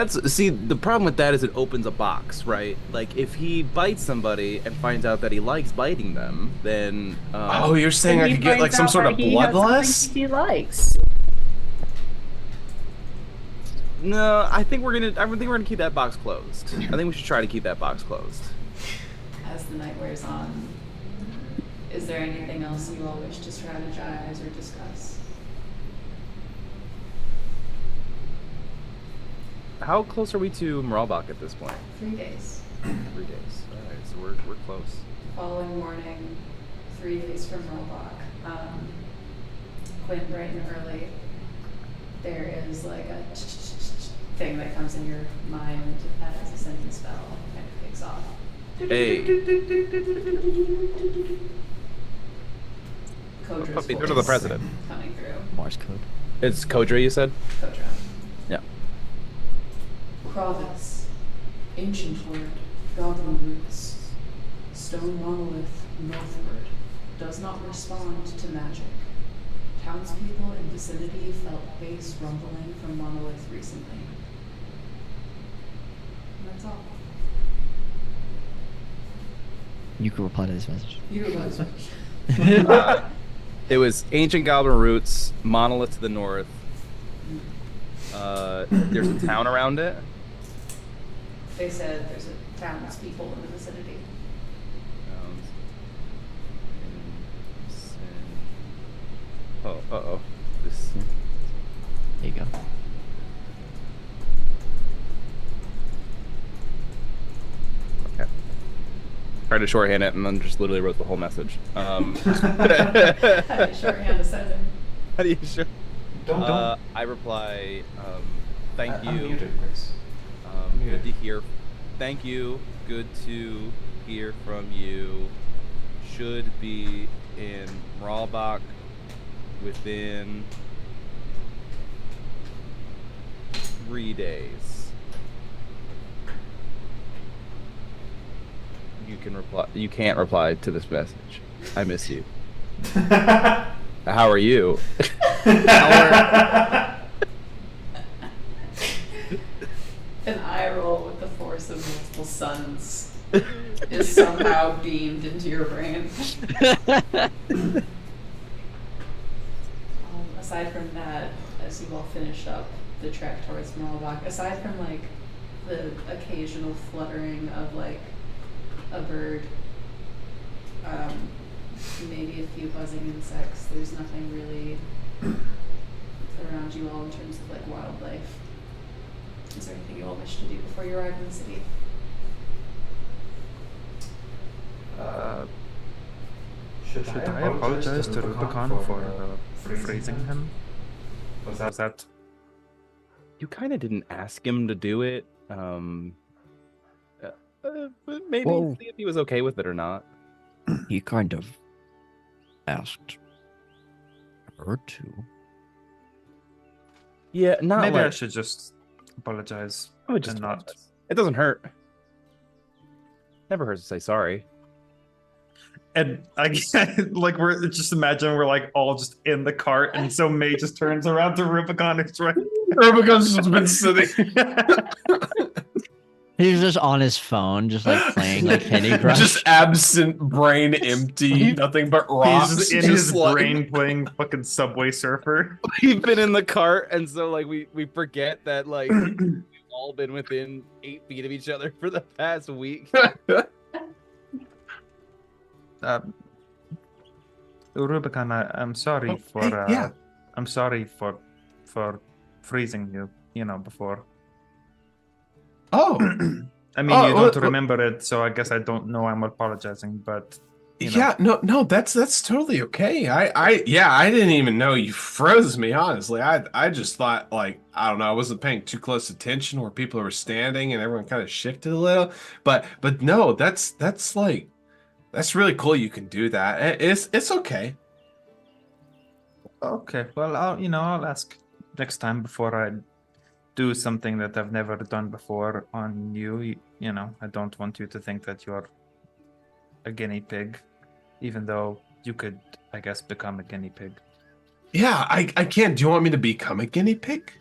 See, the problem with that is it opens a box, right? Like, if he bites somebody and finds out that he likes biting them, then. Oh, you're saying And I he could get like finds some out sort that of he has bloodlust? something he likes. No, I think we're gonna keep that box closed. I think we should try to keep that box closed. As the night wears on, is there anything else you all wish to strategize or discuss? How close are we to Moralbach at this point? 3 days. 3 days. All right, so we're close. Following morning, 3 days from Roblox, Quinn, bright and early, there is like a thing that comes in your mind that as a sentence spell kind of kicks off. Hey. Kodra's Puppy, voice to the president. coming through. Morse code. It's Kodra, you said? Kodra. Yeah. Kravis, ancient word, goblin roots, stone monolith northward, does not respond to magic. Townspeople in vicinity felt base rumbling from monolith recently. And that's all. You can reply to this message. You guys. It was ancient goblin roots, monolith to the north. There's a town around it. They said there's a townspeople in the vicinity. Oh. This. There you go. Okay. Tried to shorthand it and then just literally wrote the whole message. How do you shorthand a sentence? How do you sure? Don't. I reply, thank you. Unmute it, please. Good to hear. Thank you. Good to hear from you. Should be in Moralbach within 3 days. You can reply. You can't reply to this message. I miss you. How are you? An eye roll with the force of multiple suns is somehow beamed into your brain. Aside from that, as you all finish up the trek towards Moralbach, aside from like the occasional fluttering of like a bird, maybe a few buzzing insects, there's nothing really around you all in terms of like wildlife. Is there anything you all wish to do before you arrive in the city? Should I apologize to Rubicon for phrasing him? Was that? You kind of didn't ask him to do it. But maybe Well- see if he was okay with it or not. He kind of asked her to. Yeah, not Maybe like I should just apologize. I would just and not. apologize. It doesn't hurt. Never hurts to say sorry. And I like we're just imagine we're like all just in the cart, and so May just turns around to Rubicon. It's right. Rubicon's just been sitting. He's just on his phone, just like playing like Candy Crush. Just absent, brain empty, nothing but rocks. He's just in just his like- brain playing fucking Subway Surfer. We've been in the cart, and so like we forget that like we've all been within 8 feet of each other for the past week. Rubicon, I'm sorry for yeah. I'm sorry for freezing you, before. Oh, I mean, Oh, you don't well, remember it, so I guess I don't know I'm apologizing, but yeah, no, that's totally okay. I didn't even know you froze me. Honestly, I just thought like I don't know, I wasn't paying too close attention where people were standing and everyone kind of shifted a little. But no, that's like that's really cool. You can do that. It's okay. Okay, well, I'll ask next time before I do something that I've never done before on you. I don't want you to think that you're a guinea pig, even though you could, I guess, become a guinea pig. Yeah, I can't. Do you want me to become a guinea pig?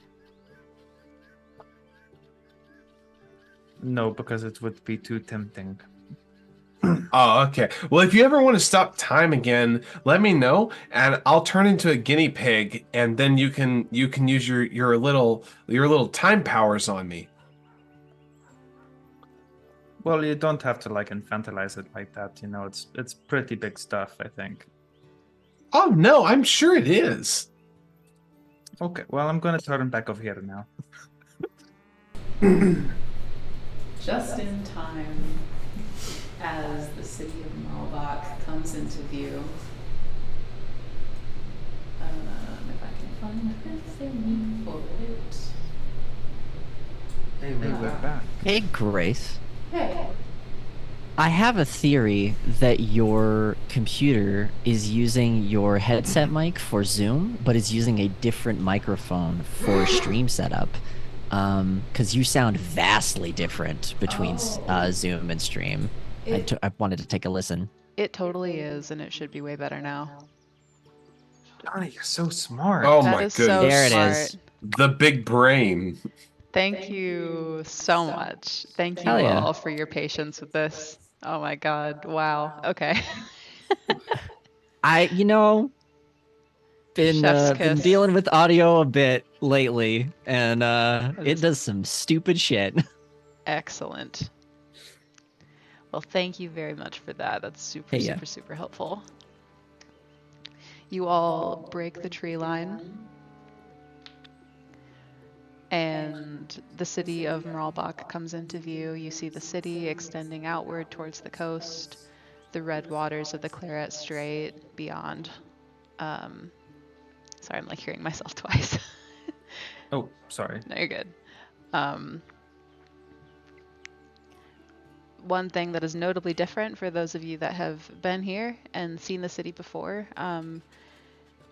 No, because it would be too tempting. Oh, okay. Well, if you ever want to stop time again, let me know, and I'll turn into a guinea pig, and then you can use your little time powers on me. Well, you don't have to like infantilize it like that. It's pretty big stuff, I think. Oh no, I'm sure it is. Okay, well, I'm gonna turn back over here now. Just in time, as the city of Malbach comes into view. If I can find this thing for it. Hey, we're back. Hey, Grace. Hey. I have a theory that your computer is using your headset mic for Zoom, but is using a different microphone for stream setup. Because you sound vastly different between Zoom and stream. I wanted to take a listen. It totally is, and it should be way better now. Johnny, you're so smart. Oh That my is goodness. so There it smart. is. The big brain. Thank you so much. Thank you Hell yeah. all for your patience with this. Oh my god. Wow. Okay. Been Chef's been kiss. dealing with audio a bit lately, and it does some stupid shit. Excellent. Well, thank you very much for that. That's super, Hey, yeah. super, super helpful. You all break the tree line, and the city of Marlbach comes into view. You see the city extending outward towards the coast, the red waters of the Claret Strait beyond. Sorry, I'm like hearing myself twice. Oh, sorry. No, you're good. One thing that is notably different for those of you that have been here and seen the city before,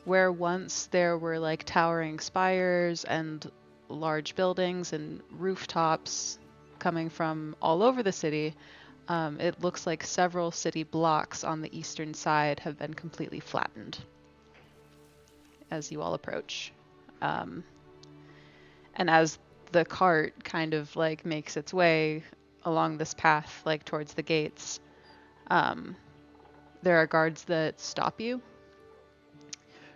where once there were like towering spires and large buildings and rooftops coming from all over the city, it looks like several city blocks on the eastern side have been completely flattened as you all approach. And as the cart kind of like makes its way along this path, like towards the gates, there are guards that stop you.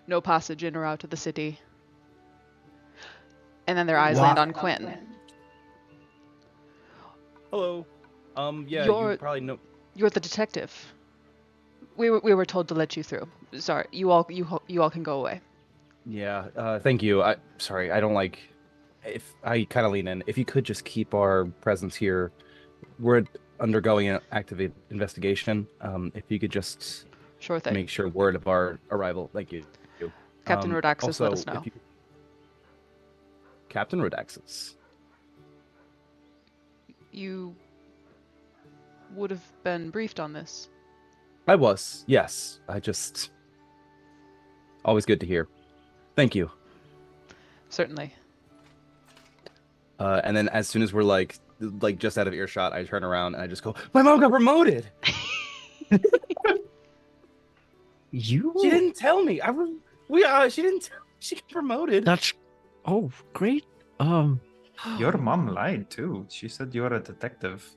No passage in or out of the city. And then their eyes land on Quinn. Hello. Yeah, You're- you probably know. You're the detective. We were told to let you through. Sorry, you all can go away. Yeah, thank you. Sorry, I don't like. If I kind of lean in, if you could just keep our presence here, we're undergoing an active investigation. If you could just Sure thing. make sure word of our arrival. Thank you. Captain Rodaxis, also, let us know. Captain Rodaxis. You would have been briefed on this. I was, yes. I just always good to hear. Thank you. Certainly. And then as soon as we're like just out of earshot, I turn around and I just go, "My mom got promoted." You? She didn't tell me. She didn't tell me she got promoted. That's. Oh, great. Your mom lied too. She said you're a detective.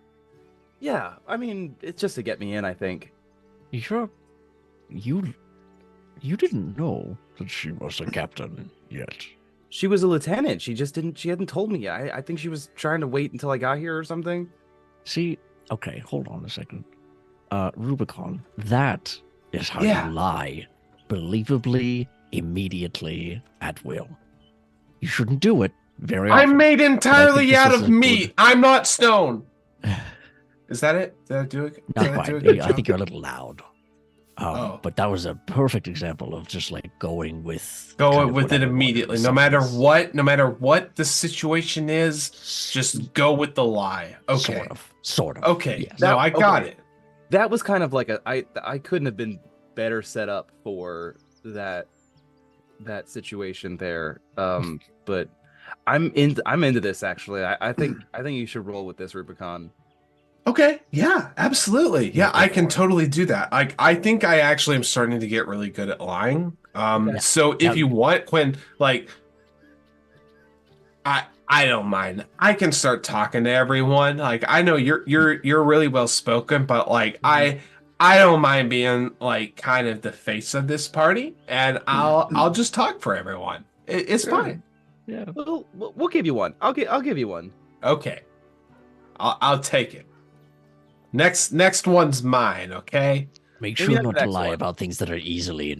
Yeah, I mean, it's just to get me in, I think. You didn't know that she was a captain yet. She was a lieutenant. She hadn't told me. I think she was trying to wait until I got here or something. See, okay, hold on a second. Rubicon, that is how Yeah. you lie. Believably, immediately, at will. You shouldn't do it very often. I'm made entirely this out is of a meat. good- I'm not stone. Is that it? Did I do it? Not did I quite. do a good I job? think you're a little loud. Oh. But that was a perfect example of just like going with Go kind of with it whatever immediately. one No matter says. what, no matter what the situation is, just go with the lie. Okay. Sort of. Okay. Yes. No, I got Okay. it. That was kind of like I couldn't have been better set up for that situation there. But I'm into this actually. I think you should roll with this, Rubicon. Okay. Yeah, absolutely. Yeah, Go I can for it. totally do that. I think I actually am starting to get really good at lying. So if Now- you want, Quinn, like I don't mind. I can start talking to everyone. Like I know you're really well spoken, but like I don't mind being like kind of the face of this party, and I'll just talk for everyone. It's fine. Yeah. We'll give you one. I'll give you one. Okay. I'll take it. Next one's mine, okay? Make Maybe sure not not the to next lie one. about things that are easily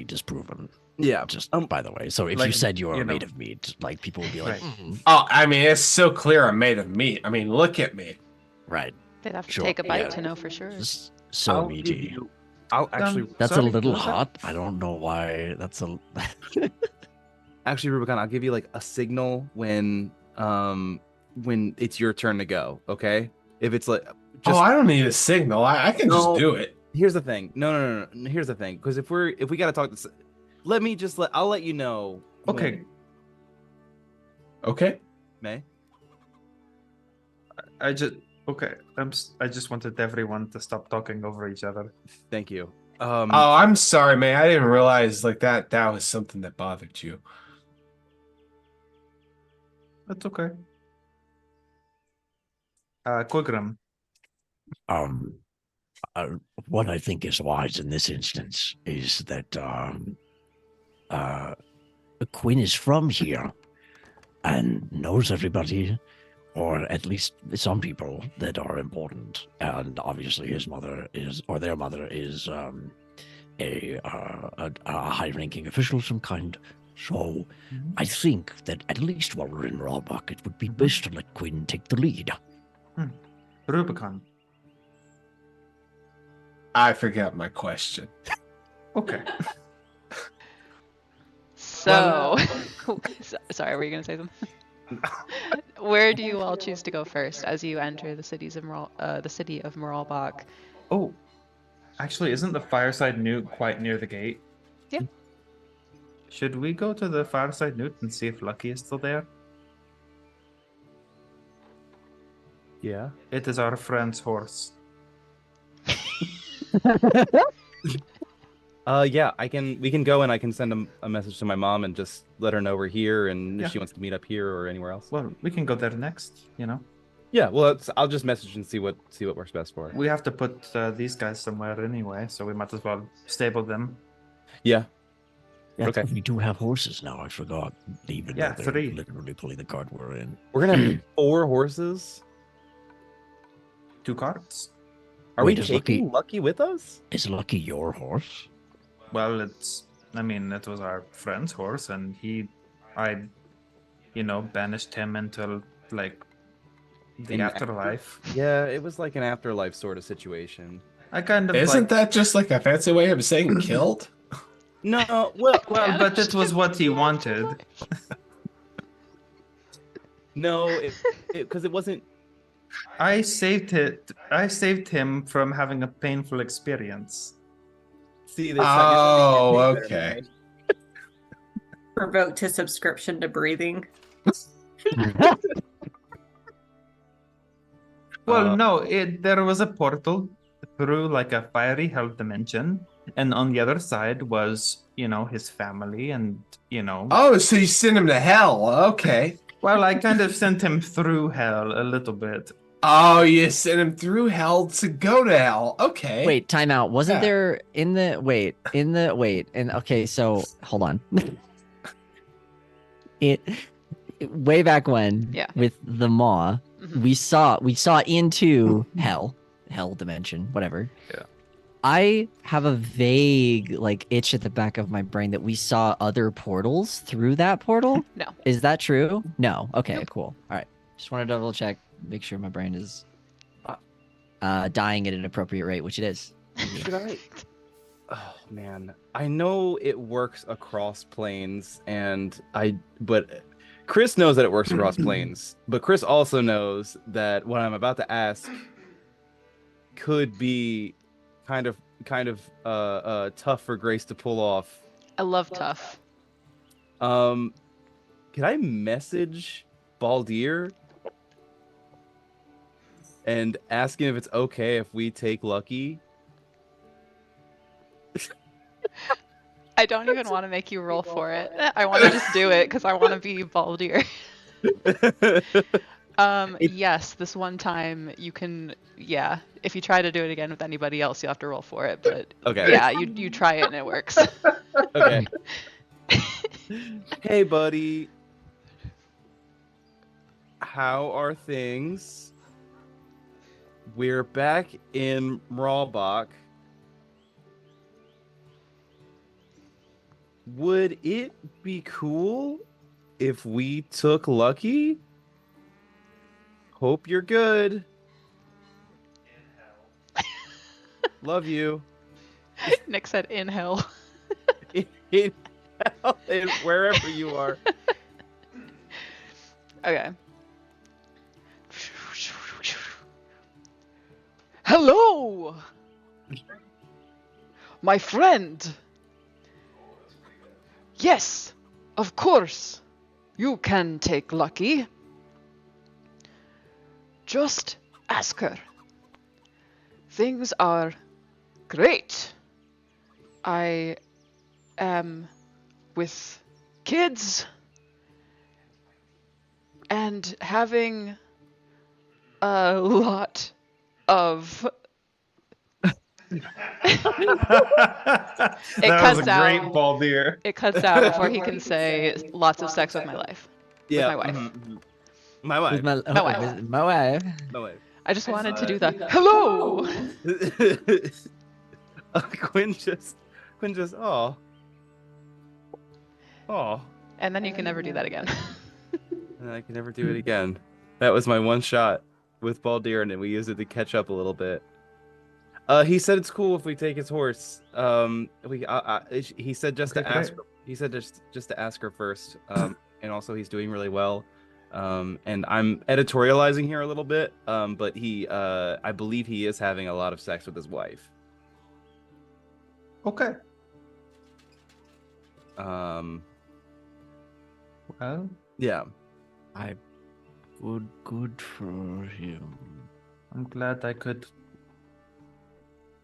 disproven. Yeah. Just by the way. So if like, you said you were you know. made of meat, like people would be like, Right. Oh, I mean, it's so clear I'm made of meat. I mean, look at me. right. They'd have to Sure, take a bite yeah. to know for sure. Just so I'll give meaty. you- I'll actually That's Sorry, a little what was that? hot. I don't know why. That's a. actually, Rubicon, I'll give you like a signal when it's your turn to go. Okay, if it's like just I don't need a signal. I can just No. do it. here's the thing. No. Here's the thing. Because if we gotta talk this, I'll let you know. Okay. Okay. May. I just wanted everyone to stop talking over each other. Thank you. Oh, I'm sorry, man. I didn't realize like that was something that bothered you. That's okay. Quigram. What I think is wise in this instance is that Quinn is from here and knows everybody, or at least some people that are important. And obviously, his mother is, or their mother is, a high-ranking official of some kind. So I think that at least while we're in Rawbuck, it would be best to let Quinn take the lead. Rubicon. I forgot my question. Okay. So, sorry, were you going to say something? Where do you all choose to go first as you enter the city of Moralbach? Oh, actually, isn't the fireside newt quite near the gate? Yeah. Should we go to the fireside newt and see if Lucky is still there? Yeah. It is our friend's horse. Yeah. We can go and I can send a message to my mom and just let her know we're here and Yeah. if she wants to meet up here or anywhere else. Well, we can go there next, you know? Yeah. Well, I'll just message and see what works best for her. We have to put these guys somewhere anyway, so we might as well stable them. Yeah. Yeah, Okay. we do have horses now. I forgot. Even Yeah, though they're 3. literally pulling the cart we're in. We're gonna have 4 horses. 2 carts. Are Wait, we is taking Lucky with us? Is Lucky your horse? Well, it was our friend's horse, and I banished him into, like, the In afterlife. Yeah, it was like an afterlife sort of situation. I kind of Isn't that just like a fancy way of saying killed? No, well, But it was what he wanted. no, because it wasn't. I saved him from having a painful experience. See, this Oh, okay. Revoked his subscription to breathing. Well, no, there was a portal through like a fiery hell dimension, and on the other side was, his family, and Oh, so you sent him to hell? Okay. well, I kind of sent him through hell a little bit. Oh, you sent him through hell to go to hell. Okay. Wait, time out. Wasn't Yeah. there and okay, so hold on. it way back when, Yeah. with the maw, Mhm. we saw into hell dimension, whatever. Yeah. I have a vague itch at the back of my brain that we saw other portals through that portal. No. Is that true? No. Okay, Nope. cool. All right. Just want to double check, make sure my brain is dying at an appropriate rate, which it is. Should I? Oh man, I know it works across planes, but Chris knows that it works across planes. But Chris also knows that what I'm about to ask could be kind of tough for Grace to pull off. I love tough. Can I message Baldir and ask him if it's okay if we take Lucky? I don't even want to make you roll for it. I want to just do it because I want to be Baldir. Yes, this one time you can. Yeah, if you try to do it again with anybody else, you'll have to roll for it. But Okay. yeah, you try it and it works. Okay. Hey, buddy. How are things? We're back in Rawbach. Would it be cool if we took Lucky? Hope you're good. Love you. Nick said in hell. In hell, and wherever you are. Okay. Hello, my friend. Yes, of course. You can take Lucky. Just ask her. Things are great. I am with kids and having a lot of That was a cuts great out. Baldir. It cuts out before he can say lots of sex with my life. Yeah, my wife. mhm. My wife. With my, My wife. with my wife. My wife. I just wanted to do the hello. Quinn just, oh, And then you can never do that again. and I can never do it again. That was my one shot with Baldir, and then we used it to catch up a little bit. He said it's cool if we take his horse. He said just to ask. He said just to ask her first. And also he's doing really well. And I'm editorializing here a little bit. But I believe he is having a lot of sex with his wife. Okay. Um. Well, Yeah. Good for him. I'm glad I could.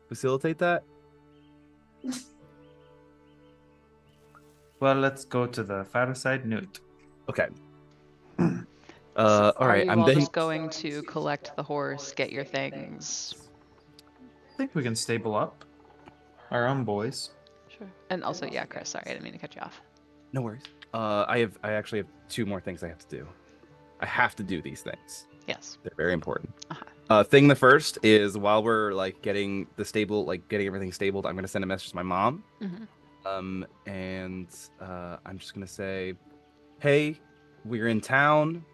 Facilitate that. Well, let's go to the fireside newt. Okay. All right. I'm all then. just going to collect the horse, get your things. I think we can stable up our own boys. Sure. And also, yeah, Chris. Sorry, I didn't mean to cut you off. No worries. I actually have 2 more things I have to do. I have to do these things. Yes. They're very important. Uh-huh. Thing the first is while we're getting everything stabled, I'm gonna send a message to my mom. Mhm. And I'm just gonna say, hey, we're in town,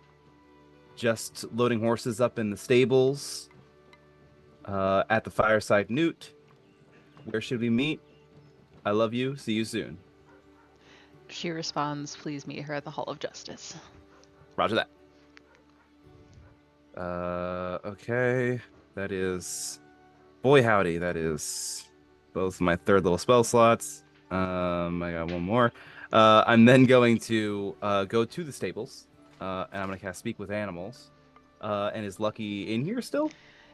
just loading horses up in the stables, at the Fireside Newt. Where should we meet? I love you. See you soon. She responds, please meet her at the Hall of Justice. Roger that. Okay. That is... Boy howdy, that is both my 3rd little spell slots. I got one more. I'm then going to go to the stables, and I'm going to cast Speak with Animals. And is Lucky in here still?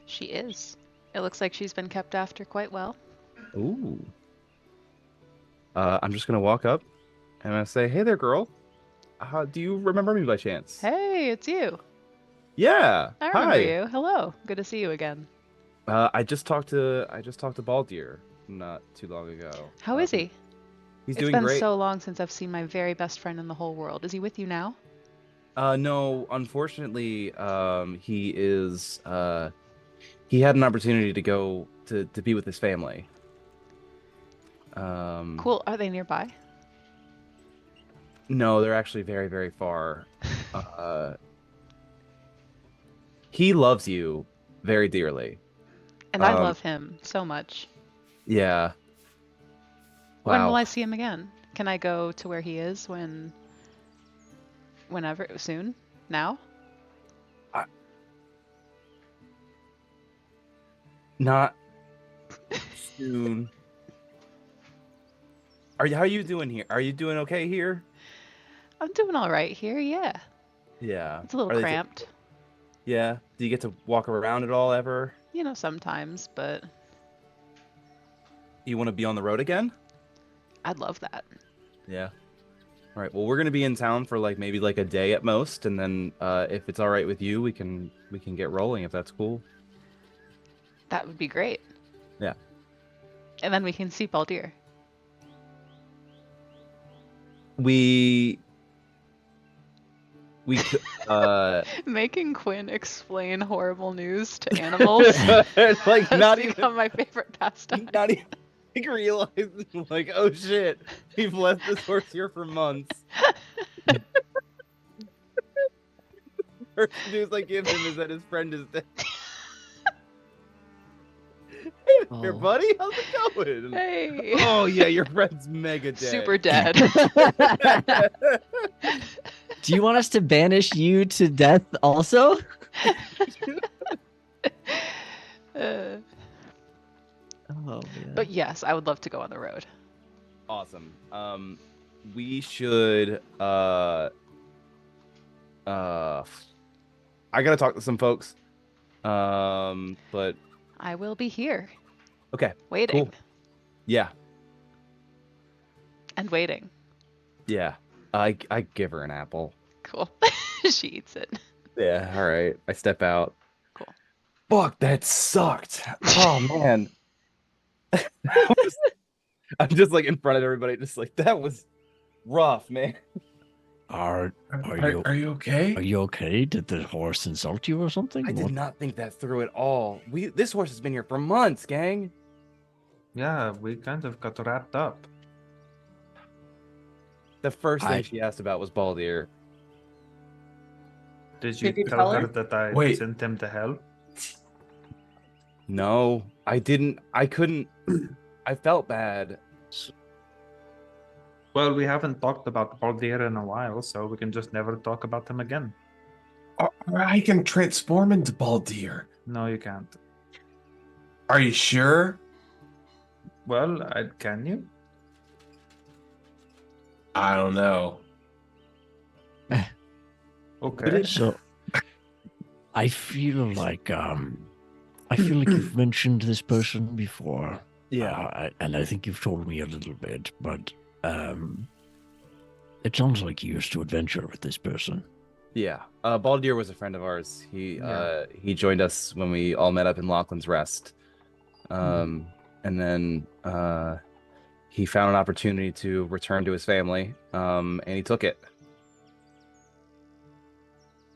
She is. It looks like she's been kept after quite well. Ooh. I'm just going to walk up and I'm going to say, hey there, girl. Do you remember me by chance? Hey, it's you. Yeah. I remember Hi. you. Hello. Good to see you again. I just talked to Baldir not too long ago. How is he? He's It's doing been great. so long since I've seen my very best friend in the whole world. Is he with you now? No, unfortunately, he is. He had an opportunity to go to be with his family. Cool. Are they nearby? No, they're actually very, very far. He loves you very dearly. And I love him so much. Yeah. When Wow. will I see him again? Can I go to where he is whenever? Soon? Now? Not soon. How are you doing here? Are you doing okay here? I'm doing all right here, yeah. Yeah. It's a little Are they cramped. Yeah. Do you get to walk around at all ever? You know, sometimes, but You want to be on the road again? I'd love that. Yeah. All right. Well, we're gonna be in town for maybe a day at most, and then if it's all right with you, we can get rolling if that's cool. That would be great. Yeah. And then we can see Baldir. We could, Making Quinn explain horrible news to animals like has not become even my favorite pastime. not even realizing oh shit, we've left this horse here for months. First news I give him is that his friend is dead. Hey there, Oh. buddy. How's it going? Hey. Oh yeah, your friend's mega dead. Super dead. Do you want us to banish you to death also? Uh, Oh man. but yes, I would love to go on the road. Awesome. We should I gotta talk to some folks. But I will be here. okay. Waiting. Cool. Yeah. And waiting. Yeah. I give her an apple. Cool. She eats it. Yeah, all right. I step out. Cool. Fuck, that sucked. Oh man. I'm just in front of everybody, just that was rough, man. Are Are you you okay? are you okay? Did the horse insult you or something? I did What- not think that through at all. This horse has been here for months, gang. Yeah, we kind of got wrapped up. The first thing I- she asked about was Baldir. Did you Did you tell tell her her? that I Wait. sent him to hell? No, I didn't. I couldn't. I felt bad. Well, we haven't talked about Baldir in a while, so we can just never talk about him again. Or I can transform into Baldir. No, you can't. Are you sure? Well, can you? I don't know. Okay. So, I feel like you've mentioned this person before. And I think you've told me a little bit, but it sounds like you used to adventure with this person. Yeah. Baldir was a friend of ours. He joined us when we all met up in Lachlan's Rest. And then he found an opportunity to return to his family, and he took it.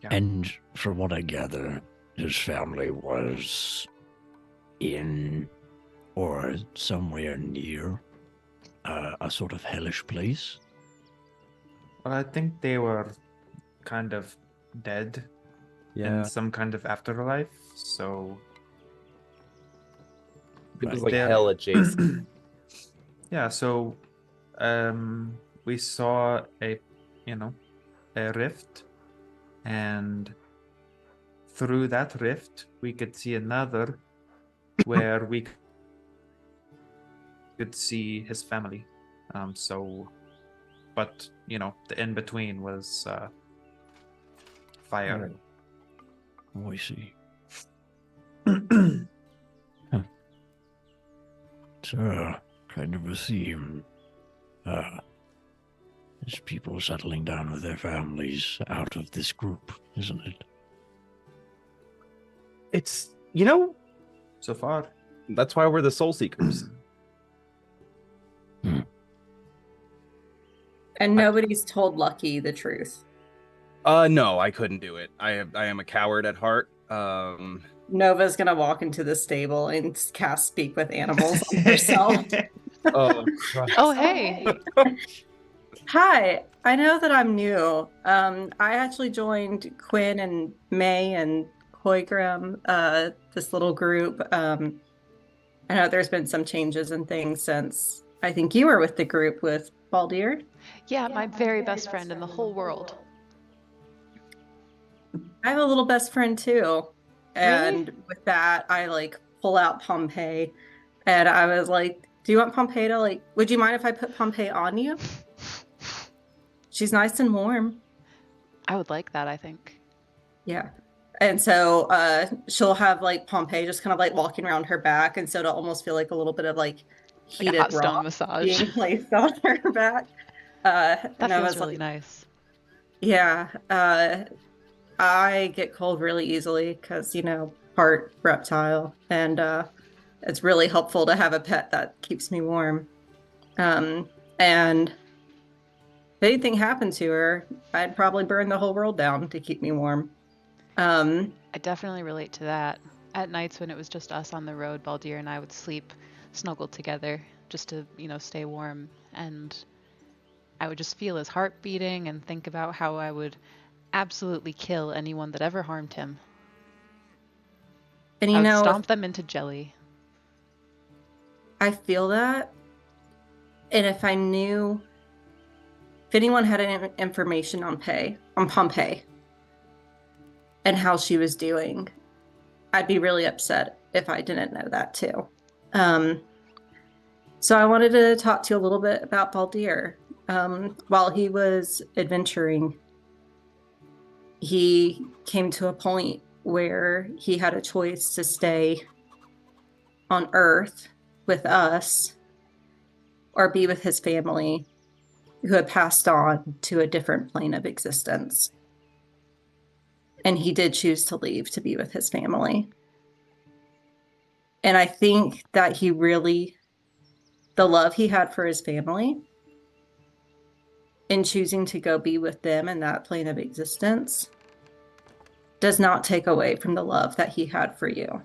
Yeah. And from what I gather, his family was in or somewhere near a sort of hellish place. Well, I think they were kind of dead in some kind of afterlife, so It was Right. There- hell adjacent. yeah, so we saw a rift, and through that rift we could see another where we could see his family. So but the in between was fire. Oh, I see. It's kind of a theme. There's people settling down with their families out of this group, isn't it? It's So far. that's why we're the Soul Seekers. And nobody's told Lucky the truth. No, I couldn't do it. I am a coward at heart. Nova's gonna walk into the stable and cast Speak with Animals on herself. Oh, Oh, hey. Hi, I know that I'm new. I actually joined Quinn and May and Koigram, this little group. I know there's been some changes and things since I think you were with the group with Baldir. Yeah, my very best friend in the whole world. I have a little best friend too. And Really? with that, I like pull out Pompeii and I was like, do you want Pompeii to would you mind if I put Pompeii on you? She's nice and warm. I would like that, I think. Yeah. And so she'll have Pompeii just kind of walking around her back. And so it'll almost feel like a little bit of Like a heated hot stone rock massage. being placed on her back. That and I feels was really nice. yeah, I get cold really easily because, part reptile. And it's really helpful to have a pet that keeps me warm. And if anything happened to her, I'd probably burn the whole world down to keep me warm. I definitely relate to that. At nights when it was just us on the road, Baldir and I would sleep snuggled together just to, stay warm. And I would just feel his heart beating and think about how I would absolutely kill anyone that ever harmed him. And I would stomp them into jelly. I feel that. And if I knew, if anyone had any information on Pompeii and how she was doing, I'd be really upset if I didn't know that too. So I wanted to talk to you a little bit about Baldir. While he was adventuring, he came to a point where he had a choice to stay on Earth with us or be with his family who had passed on to a different plane of existence. And he did choose to leave to be with his family. And I think that the love he had for his family in choosing to go be with them in that plane of existence does not take away from the love that he had for you.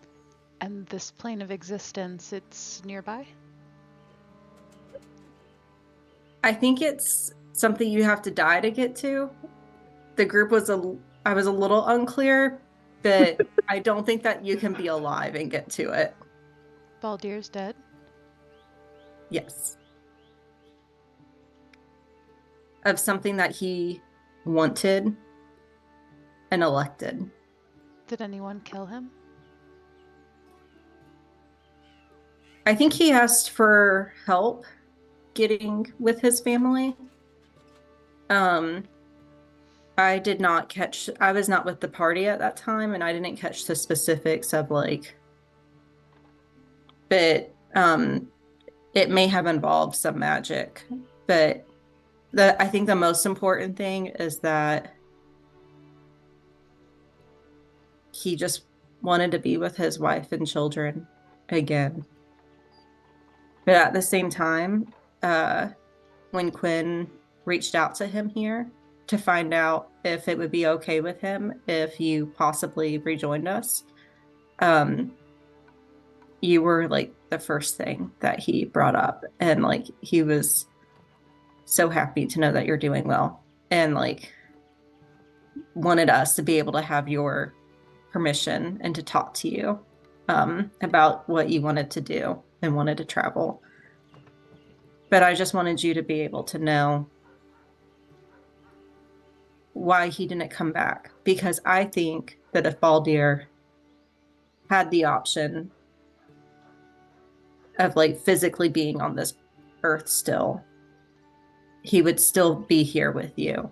And this plane of existence, it's nearby? I think it's something you have to die to get to. The group I was a little unclear, but I don't think that you can be alive and get to it. Baldir's dead? Yes. Of something that he wanted and elected. Did anyone kill him? I think he asked for help getting with his family. I was not with the party at that time, and I didn't catch the specifics of but it may have involved some magic. But I think the most important thing is that he just wanted to be with his wife and children again. But at the same time, when Quinn reached out to him here to find out if it would be okay with him if you possibly rejoined us, you were the first thing that he brought up. And he was so happy to know that you're doing well and wanted us to be able to have your permission and to talk to you about what you wanted to do and wanted to travel. But I just wanted you to be able to know why he didn't come back, because I think that if Baldir had the option of physically being on this earth still, he would still be here with you.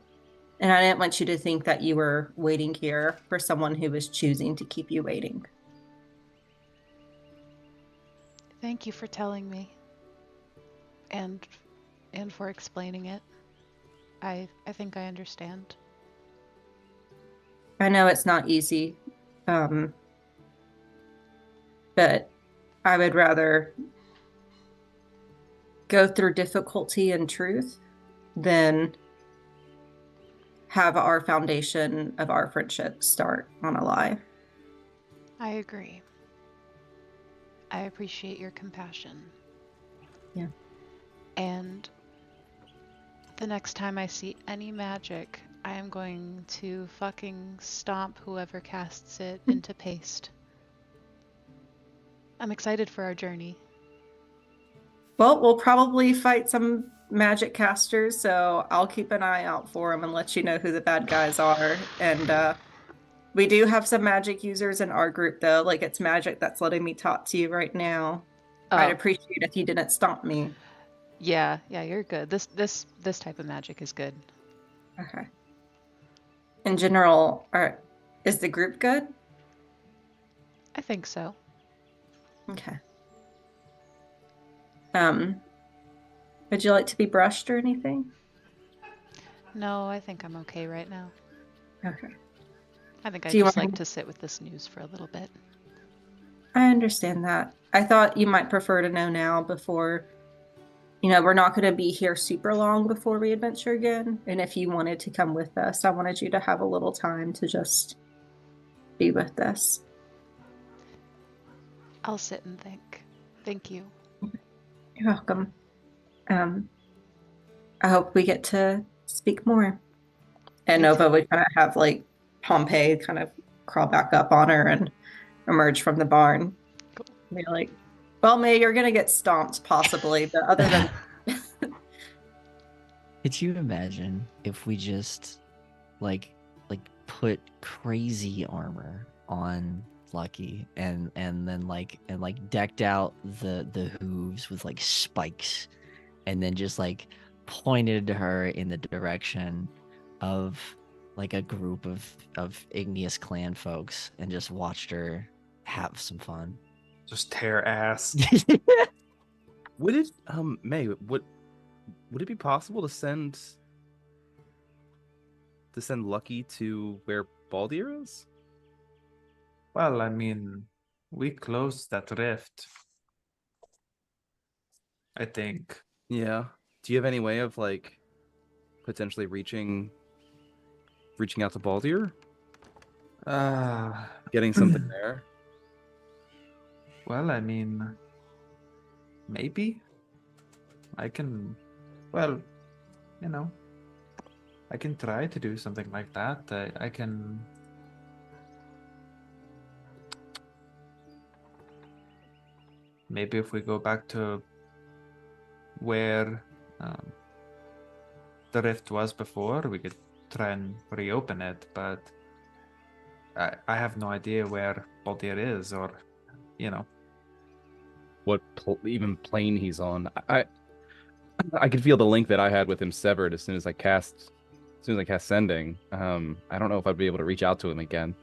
And I didn't want you to think that you were waiting here for someone who was choosing to keep you waiting. Thank you for telling me. And for explaining it. I think I understand. I know it's not easy, but I would rather go through difficulty and truth than have our foundation of our friendship start on a lie. I agree. I appreciate your compassion. Yeah. And the next time I see any magic, I am going to fucking stomp whoever casts it into paste. I'm excited for our journey. Well, we'll probably fight some magic casters, so I'll keep an eye out for them and let you know who the bad guys are. And we do have some magic users in our group, though. Like, it's magic that's letting me talk to you right now. I'd appreciate if you didn't stomp me. Yeah, you're good. This type of magic is good. Okay. In general, is the group good? I think so. Okay. Would you like to be brushed or anything? No, I think I'm okay right now. Okay. I think I'd Do you just want- like to sit with this news for a little bit. I understand that. I thought you might prefer to know now before, we're not going to be here super long before we adventure again. And if you wanted to come with us, I wanted you to have a little time to just be with us. I'll sit and think. Thank you. You're welcome. I hope we get to speak more. And Me Nova too. would kind of have like Pompeii kind of crawl back up on her and emerge from the barn. Cool. Be like, well, May, you're gonna get stomped possibly, but other than Could you imagine if we just like put crazy armor on Lucky and then decked out the hooves with like spikes and then just like pointed her in the direction of like a group of igneous clan folks and just watched her have some fun. Just tear ass. Would it, May, would it be possible to send Lucky to where Baldir is? Well, I mean, we closed that rift. I think. Yeah. Do you have any way of like potentially reaching out to Baldir? Getting something there? Well, I mean, maybe. I can, well, I can try to do something like that. I can. Maybe if we go back to where the rift was before, we could try and reopen it, but I have no idea where Baldir is or, What even plane he's on? I could feel the link that I had with him severed as soon as I cast sending. I don't know if I'd be able to reach out to him again.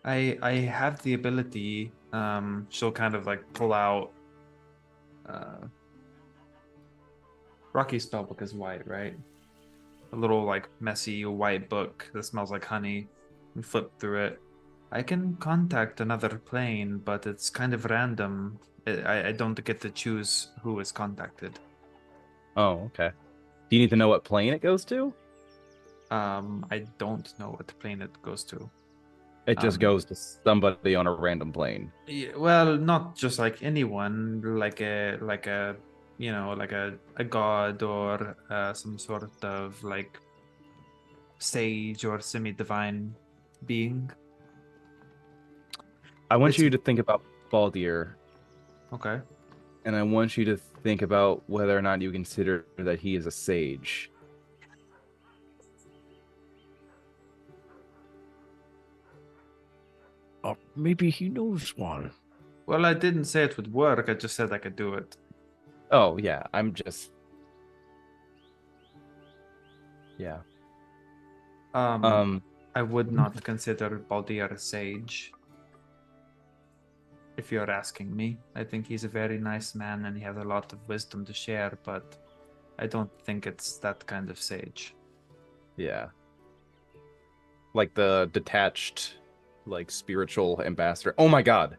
I have the ability. She'll kind of like pull out. Rocky's spellbook is white, right? A little like messy white book that smells like honey. And flip through it. I can contact another plane, but it's kind of random. I don't get to choose who is contacted. Oh, okay. Do you need to know what plane it goes to? I don't know what plane it goes to. It just goes to somebody on a random plane. Yeah, well, not just like anyone, like a god or some sort of like sage or semi-divine being. I want you to think about Baldir, Okay. and I want you to think about whether or not you consider that he is a sage. Maybe he knows one. Well, I didn't say it would work. I just said I could do it. Oh yeah, I'm just Yeah. I would not consider Baldir sage. If you're asking me, I think he's a very nice man and he has a lot of wisdom to share, but I don't think it's that kind of sage. Yeah. Like the detached, like spiritual ambassador. Oh my god.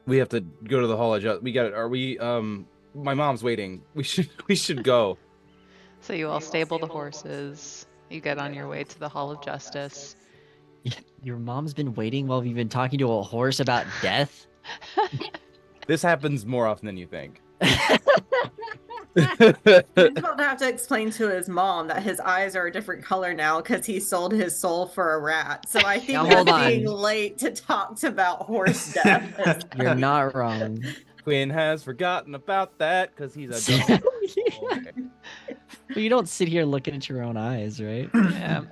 We have to go to the hall of justice. We got it. Are we my mom's waiting. We should go. So you all stable the horses. You get on your way to the Hall of Justice. Your mom's been waiting while we've been talking to a horse about death? This happens more often than you think. He's about to have to explain to his mom that his eyes are a different color now because he sold his soul for a rat. So I think Now, we're hold on. being late to talk about horse death. You're not wrong. Quinn has forgotten about that because he's a dumb. Okay. But you don't sit here looking at your own eyes, right? Yeah.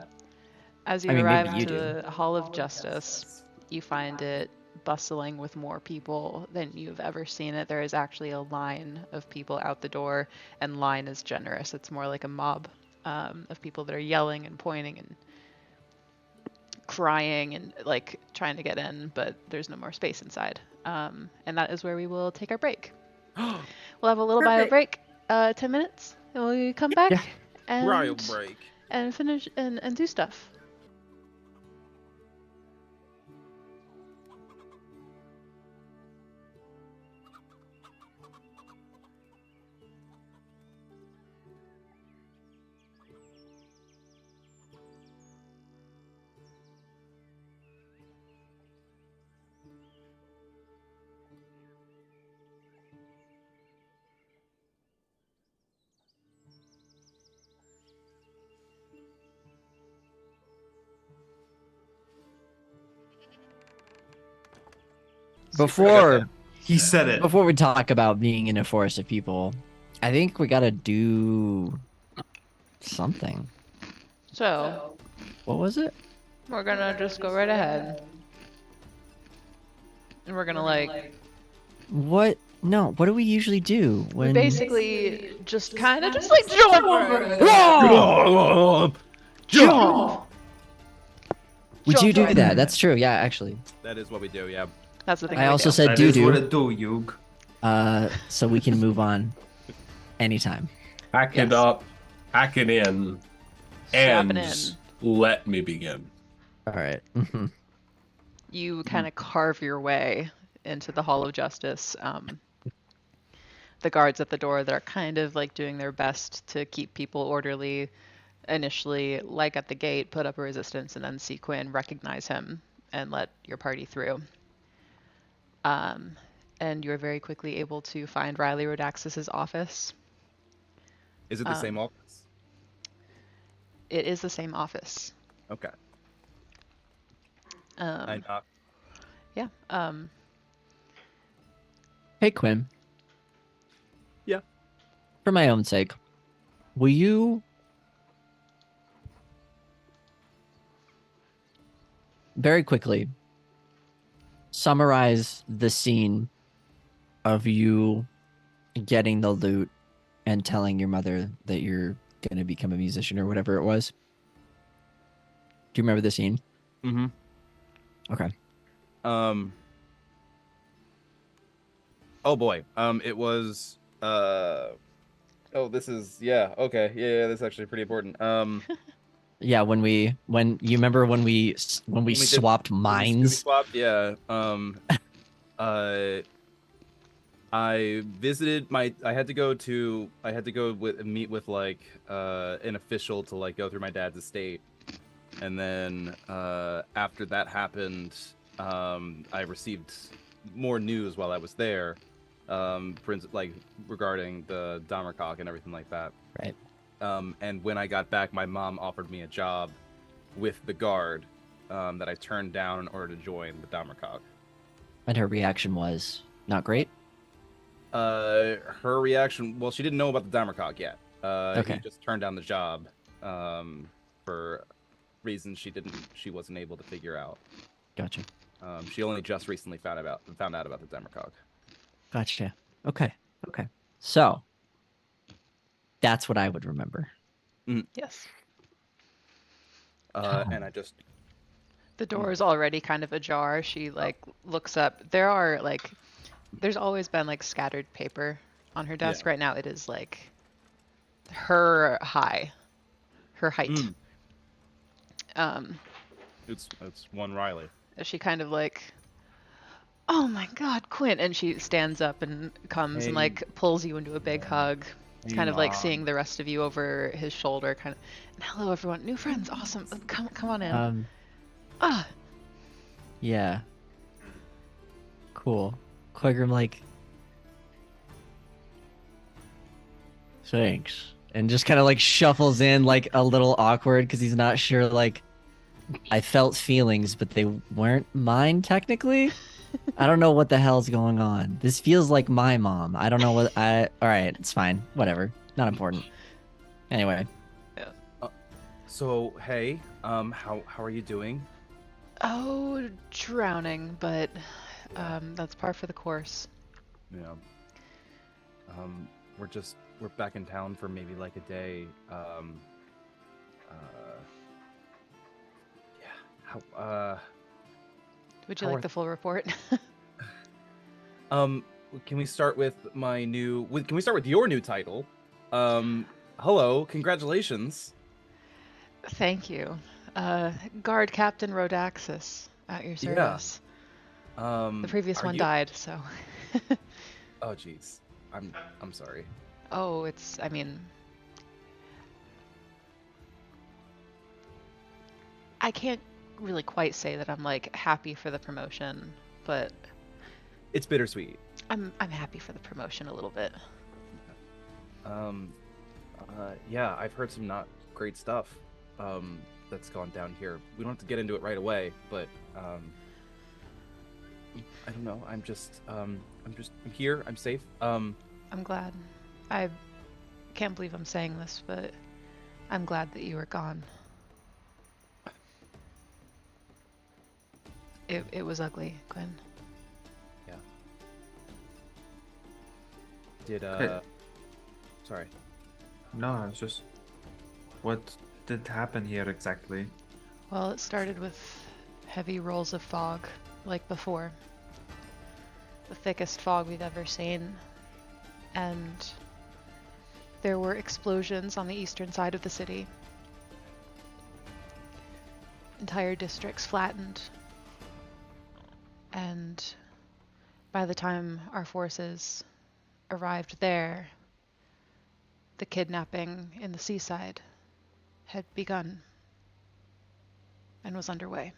As you I mean, maybe arrive you to do. the Hall of Justice, you find it bustling with more people than you've ever seen it. There is actually a line of people out the door, and line is generous. It's more like a mob of people that are yelling and pointing and crying and like trying to get in, but there's no more space inside. And that is where we will take our break. We'll have a little bio break, 10 minutes, and we'll come back Royal and break. and finish and do stuff. Before He said it. before we talk about being in a forest of people, I think we gotta do something. So What was it? we're gonna just go right ahead, and we're gonna like What? No. What do we usually do we when? basically just kind of just like jump over it. Jump! We do Jump right that. there. That's true. Yeah, actually. That is what we do. Yeah. That's the thing. I we also do. said That do is what do. it do, Yug. So we can move on anytime. Hack it Yes. up, hack it in, Strap and it let me begin. All right. You kind of carve your way into the Hall of Justice. The guards at the door that are kind of like doing their best to keep people orderly initially, like at the gate, put up a resistance and then see Quinn, recognize him, and let your party through. And you're very quickly able to find Riley Rodaxis's office. Is it the same office? It is the same office. Okay. I knock. Yeah. Hey, Quinn. Yeah. For my own sake, will you very quickly summarize the scene of you getting the loot and telling your mother that you're going to become a musician or whatever it was? Do you remember the scene? Mm-hmm. Okay. Oh boy. It was. Oh, this is. Yeah. Okay. Yeah. This is actually pretty important. Yeah, when you remember when we swapped We minds. swapped. Yeah. I visited I had to go meet with like an official to like go through my dad's estate, and then after that happened, I received more news while I was there, like regarding the Damercock and everything like that. Right. And when I got back, my mom offered me a job with the guard that I turned down in order to join the Damercock. And her reaction was not great. Her reaction, well, she didn't know about the Damercock yet. Okay. He just turned down the job for reasons she wasn't able to figure out. Gotcha. She only just recently found out about the Damercock. Gotcha. Okay. So, That's what I would remember. Yes. And I just The door is already kind of ajar. She like looks up. There's always been like scattered paper on her desk. Yeah. Right now it is like her height. It's one Riley. She kind of like, oh my God, Quinn, and she stands up and comes and Hey. like pulls you into a big hug. It's Hey, kind of like Mom. seeing the rest of you over his shoulder, kind of. And hello, everyone, new friends, awesome. Come on in. Ah, Yeah. Cool. Quagram like, thanks, and just kind of like shuffles in like a little awkward because he's not sure. Like, I felt feelings, but they weren't mine technically. I don't know what the hell's going on. This feels like my mom. I don't know what I. All right, it's fine. Whatever. Not important. Anyway. So hey, how are you doing? oh, drowning, but that's par for the course. Yeah. We're back in town for maybe like a day. Yeah. How Would you How like are- the full report? Can we start with Can we start with your new title? Hello, congratulations. Thank you. Guard Captain Rhodaxis, at your Yeah. service. The The previous one died, so. Oh, jeez. I'm sorry. Oh, it's, I mean, I can't really quite say that I'm like happy for the promotion, but It's bittersweet. I'm happy for the promotion a little bit. Yeah, I've heard some not great stuff that's gone down here. We don't have to get into it right away, but I don't know. I'm here. I'm safe. I'm glad. I can't believe I'm saying this, but I'm glad that you were gone. It was ugly, Quinn. Yeah. Did Okay. Sorry. No, it's just what did happen here exactly? Well, it started with heavy rolls of fog, like before. The thickest fog we've ever seen. And there were explosions on the eastern side of the city. Entire districts flattened. And by the time our forces arrived there, the kidnapping in the seaside had begun and was underway.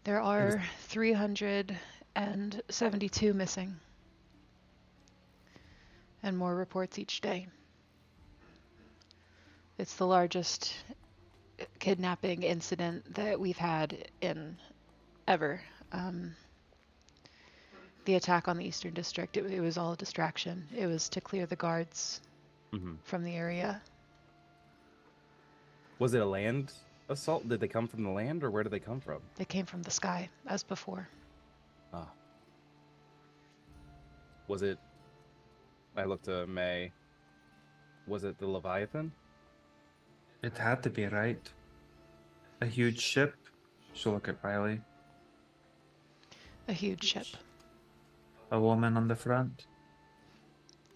There are 372 missing, and more reports each day. It's the largest kidnapping incident that we've had in ever. The attack on the Eastern District, it was all a distraction. It was to clear the guards from the area. Was it a land assault? Did they come from the land, or where did they come from? They came from the sky, as before. Ah. Was it? I looked to May. Was it the Leviathan? It had to be, right? A huge ship. She'll look at Riley. A huge ship, A woman on the front.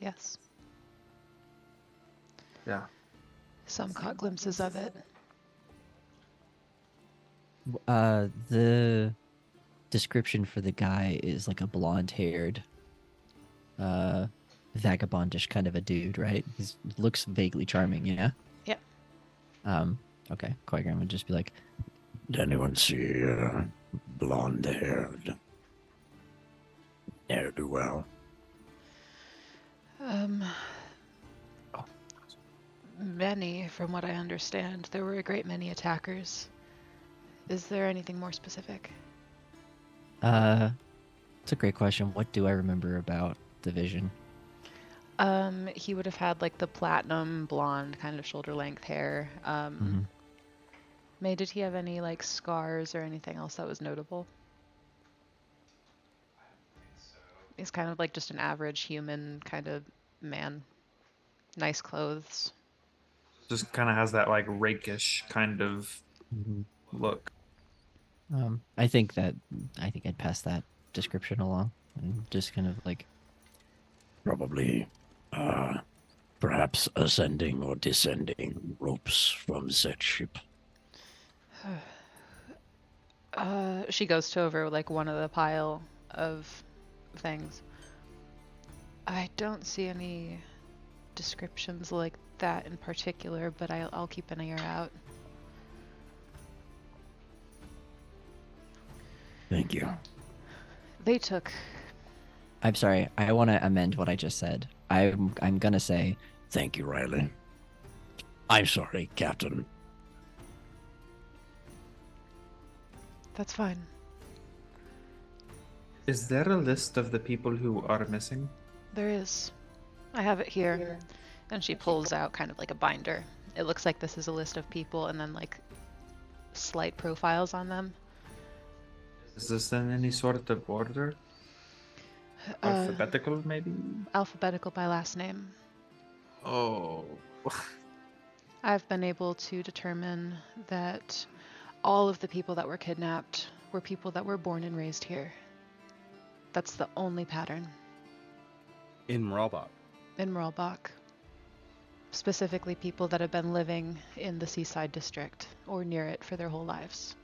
yes. Yeah. Some caught glimpses of it. The description for the guy is like a blonde-haired, vagabondish kind of a dude, right? He looks vaguely charming, yeah? Yep. Okay. Qui-Gon would just be like, Did anyone see blonde-haired ne'er-do-well? Many, from what I understand. There were a great many attackers. Is there anything more specific? it's a great question. What do I remember about the vision? He would have had like the platinum blonde kind of shoulder length hair. May, did he have any like scars or anything else that was notable? He's kind of like just an average human kind of man. nice clothes. Just kind of has that like rakish kind of Mhm. look. I think I'd pass that description along and just kind of like, Probably, perhaps ascending or descending ropes from said ship. She goes to over like one of the pile of things. I don't see any descriptions like that in particular, but I'll keep an ear out. Thank you. They took. I'm sorry, I want to amend what I just said. I'm gonna say, Thank you, Riley. I'm sorry, Captain. That's fine. Is there a list of the people who are missing? There is. I have it here. And she pulls out kind of like a binder. It looks like this is a list of people and then like slight profiles on them. Is this in any sort of order? Alphabetical, maybe? Alphabetical by last name. Oh. I've been able to determine that all of the people that were kidnapped were people that were born and raised here. That's the only pattern. In Moralbach. In Moralbach. Specifically people that have been living in the seaside district or near it for their whole lives.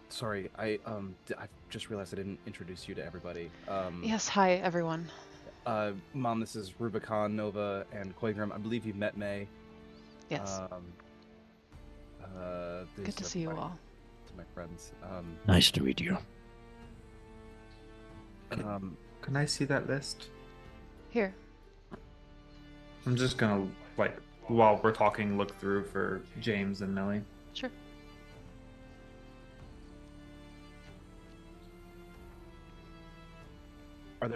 Sorry, I just realized I didn't introduce you to everybody. Yes, hi everyone. Mom, this is Rubicon, Nova, and Koigram. I believe you've met May. Yes. Good to see you all. To my friends. Nice to meet you. Can I see that list? Here. I'm just gonna, like, while we're talking, look through for James and Millie. Sure. Is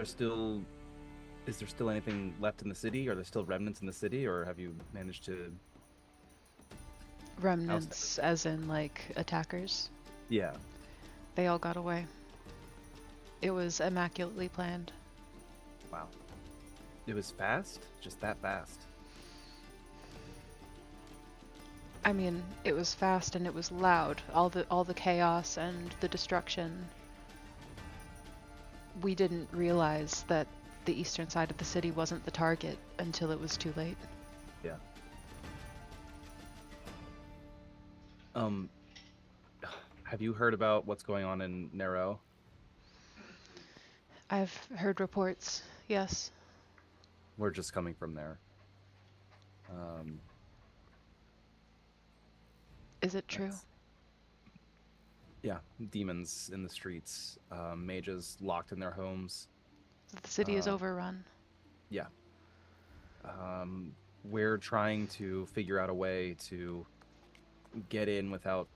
there still anything left in the city? Are there still remnants in the city, or have you managed to... Remnants, as in like attackers? Yeah. They all got away. It was immaculately planned. Wow. It was fast? Just that fast? I mean, it was fast and it was loud. All the chaos and the destruction. We didn't realize that the eastern side of the city wasn't the target until it was too late. Yeah. Have you heard about what's going on in Nero? I've heard reports, yes. We're just coming from there. Is it true? Yeah, demons in the streets, mages locked in their homes. The city is overrun. Yeah. We're trying to figure out a way to get in without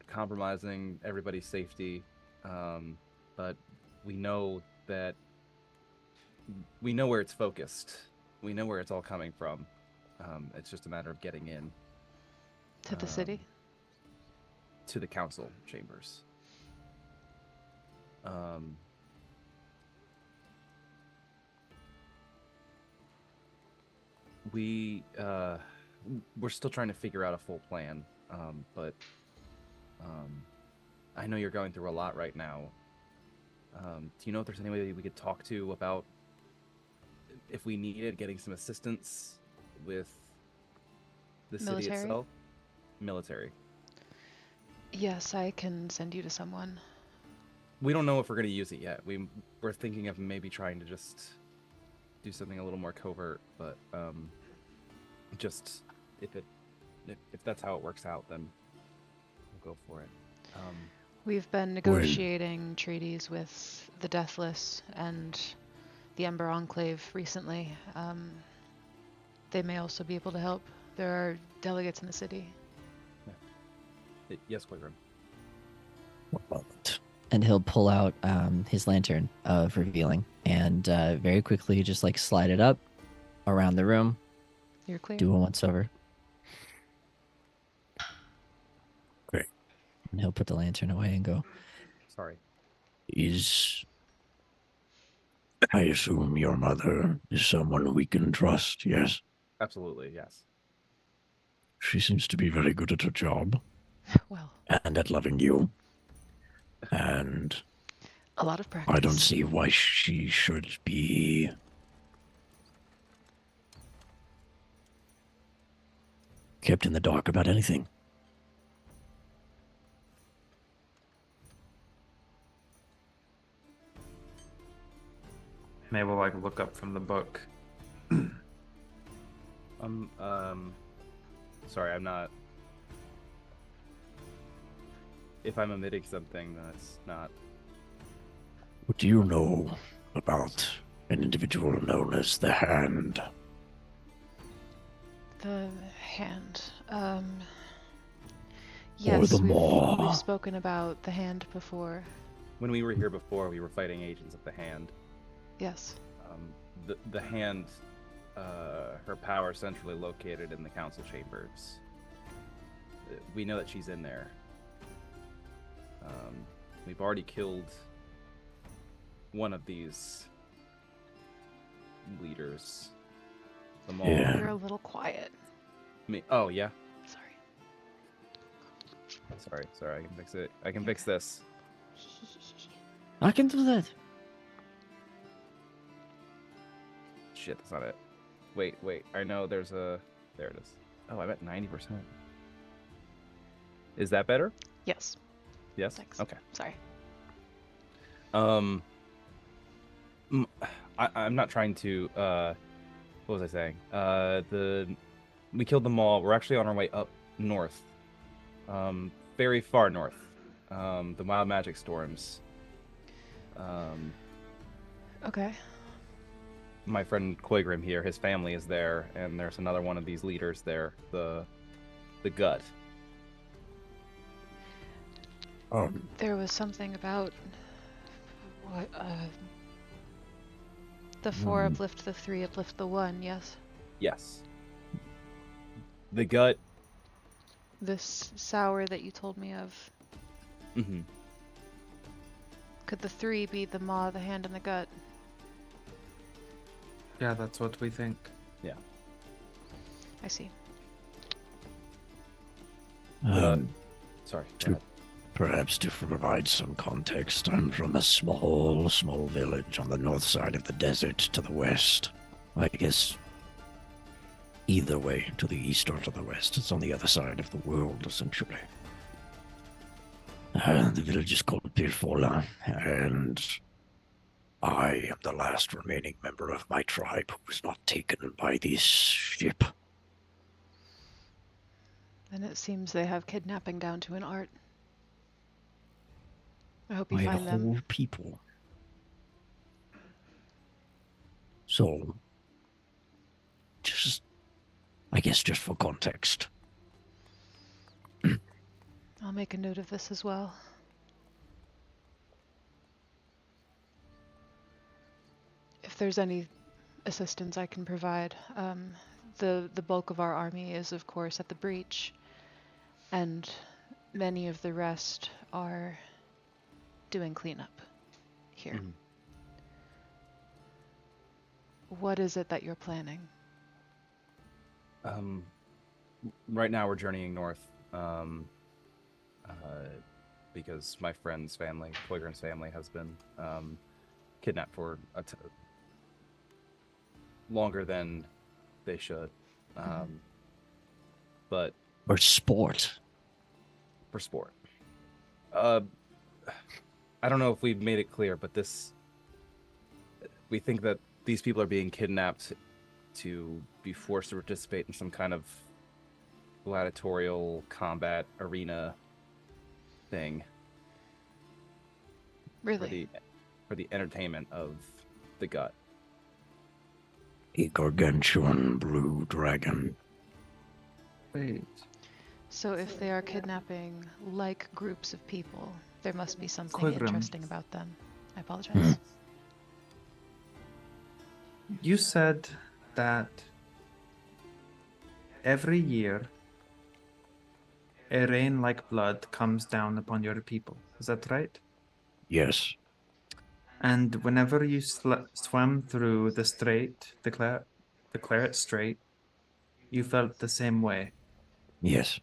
compromising everybody's safety. But we know where it's focused. We know where it's all coming from. It's just a matter of getting in. To the city? To the council chambers. We're still trying to figure out a full plan, but I know you're going through a lot right now. Do you know if there's anybody we could talk to about if we needed getting some assistance with the city Military? itself? Military. Yes, I can send you to someone. We don't know if we're going to use it yet. We're thinking of maybe trying to just do something a little more covert, but just if that's how it works out, then we'll go for it. We've been negotiating treaties with the Deathless and the Ember Enclave recently. They may also be able to help. There are delegates in the city. Yes, Quigram. One moment. and he'll pull out his lantern of revealing and very quickly just like slide it up around the room. You're clear. Do a once over. Great. And he'll put the lantern away and go, Sorry. Is I assume your mother is someone we can trust, yes? Absolutely, yes. She seems to be very good at her job Well, and at loving you. And a lot of practice. I don't see why she should be kept in the dark about anything. May will like look up from the book. Sorry, I'm not. If I'm omitting something, that's not. What do you know about an individual known as the Hand? The hand. Yes, the Maw. we've spoken about the hand before. When we were here before, we were fighting agents of the Hand. Yes. The Hand, her power centrally located in the council chambers. We know that she's in there. We've already killed one of these leaders. The Maw. Yeah. You're a little quiet. Me? Oh yeah. Sorry. Sorry. I can fix it. I can fix this. I can do that. Shit, that's not it. Wait. I know there's a. There it is. Oh, I'm at 90%. Is that better? Yes. Yes. Thanks. Okay. Sorry. I'm not trying to. What was I saying? We killed them all. We're actually on our way up north. Very far north. The wild magic storms. Okay. My friend Koigrim here, his family is there, and there's another one of these leaders there. The gut. There was something about what the 4 uplift the 3 uplift the 1, yes? Yes. The gut. This sour that you told me of. Mm-hmm. Could the 3 be the maw, the hand, and the gut? Yeah, that's what we think. Yeah. I see. Sorry. go To, ahead. perhaps to provide some context, I'm from a small village on the north side of the desert to the west. I guess either way, to the east or to the west. It's on the other side of the world, essentially. The village is called Pirfola, and I am the last remaining member of my tribe who was not taken by this ship. Then it seems they have kidnapping down to an art. I hope you By a find them. whole people. So, I guess just for context. I'll make a note of this as well. If there's any assistance I can provide, the bulk of our army is, of course, at the breach, and many of the rest are doing cleanup here. Mhm. What is it that you're planning? Right now we're journeying north. Because my friend's family, Koigrim's family, has been kidnapped for longer than they should. But For sport. for sport. I don't know if we've made it clear, but we think that these people are being kidnapped to be forced to participate in some kind of gladiatorial combat arena thing. Really? For the entertainment of the gut. A gargantuan blue dragon. Wait. So if they are kidnapping like groups of people, there must be something Koigrim. interesting about them. I apologize. You said that every year a rain like blood comes down upon your people. Is that right? Yes. And whenever you swam through the strait, the Claret Strait, you felt the same way. Yes.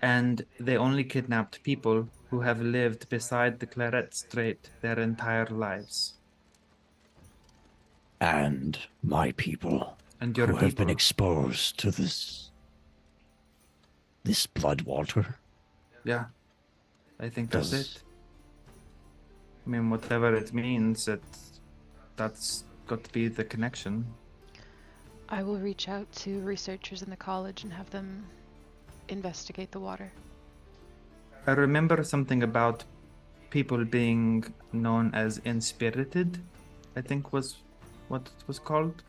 And they only kidnapped people who have lived beside the Claret Strait their entire lives. And my people And your who have been people. exposed to this blood water. Yeah, I think that's Does- it. I mean, whatever it means, that's got to be the connection. I will reach out to researchers in the college and have them investigate the water. I remember something about people being known as inspirited, I think was what it was called.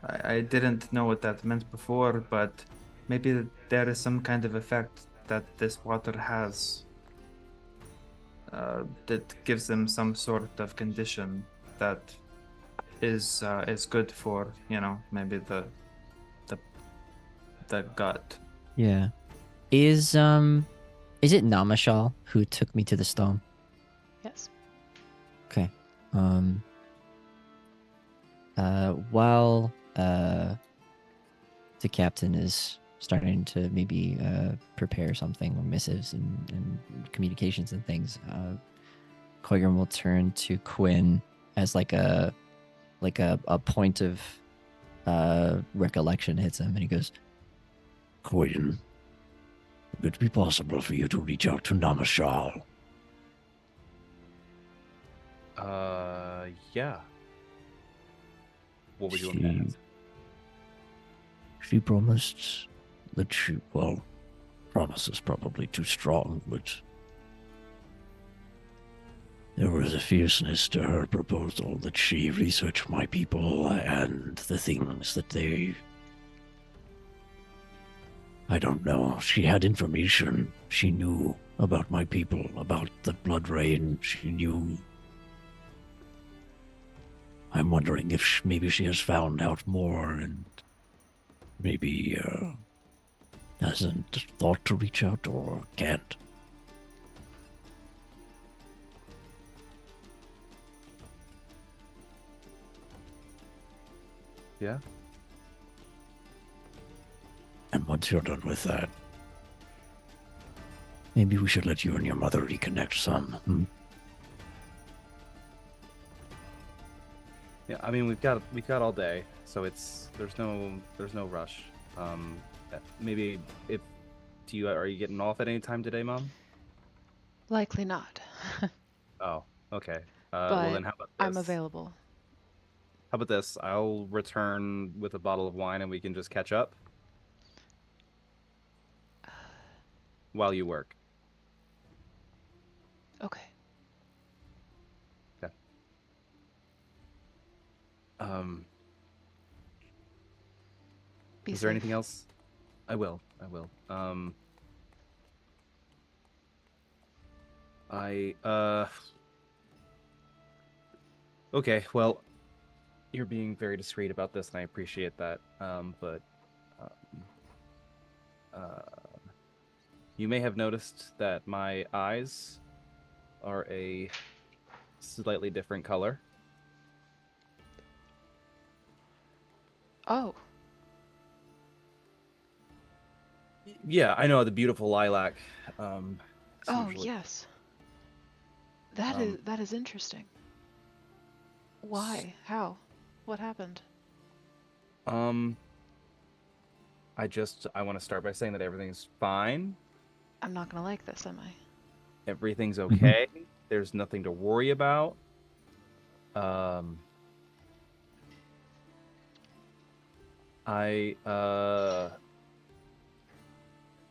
I didn't know what that meant before, but maybe there is some kind of effect that this water has that gives them some sort of condition that is good for, maybe the gut. Yeah. Is it Namashal who took me to the stone? Yes. Okay. While the captain is starting to maybe prepare something or missives and communications and things, Koyern will turn to Quinn as like a point of recollection hits him, and he goes, Quinn, would it be possible for you to reach out to Namashal? Yeah. What would you want me to ask? She promised that promise is probably too strong, but there was a fierceness to her proposal that she research my people and the things that they... I don't know. She had information. She knew about my people, about the blood rain. She knew... I'm wondering if maybe she has found out more and maybe hasn't thought to reach out or can't. Yeah. And once you're done with that, maybe we should let you and your mother reconnect some. Yeah, I mean we've got all day, so there's no rush. Maybe are you getting off at any time today, Mom? Likely not. Oh, okay. But Well then how about this? I'm available. How about this? I'll return with a bottle of wine and we can just catch up while you work. Okay. Okay. Be Is there safe. anything else? I will. Okay, well, you're being very discreet about this, and I appreciate that. But you may have noticed that my eyes are a slightly different color. Oh, Yeah, I know, the beautiful lilac. It's oh usually- yes. That is interesting. Why? How? What happened? I want to start by saying that everything's fine. I'm not gonna like this, am I? Everything's okay. There's nothing to worry about.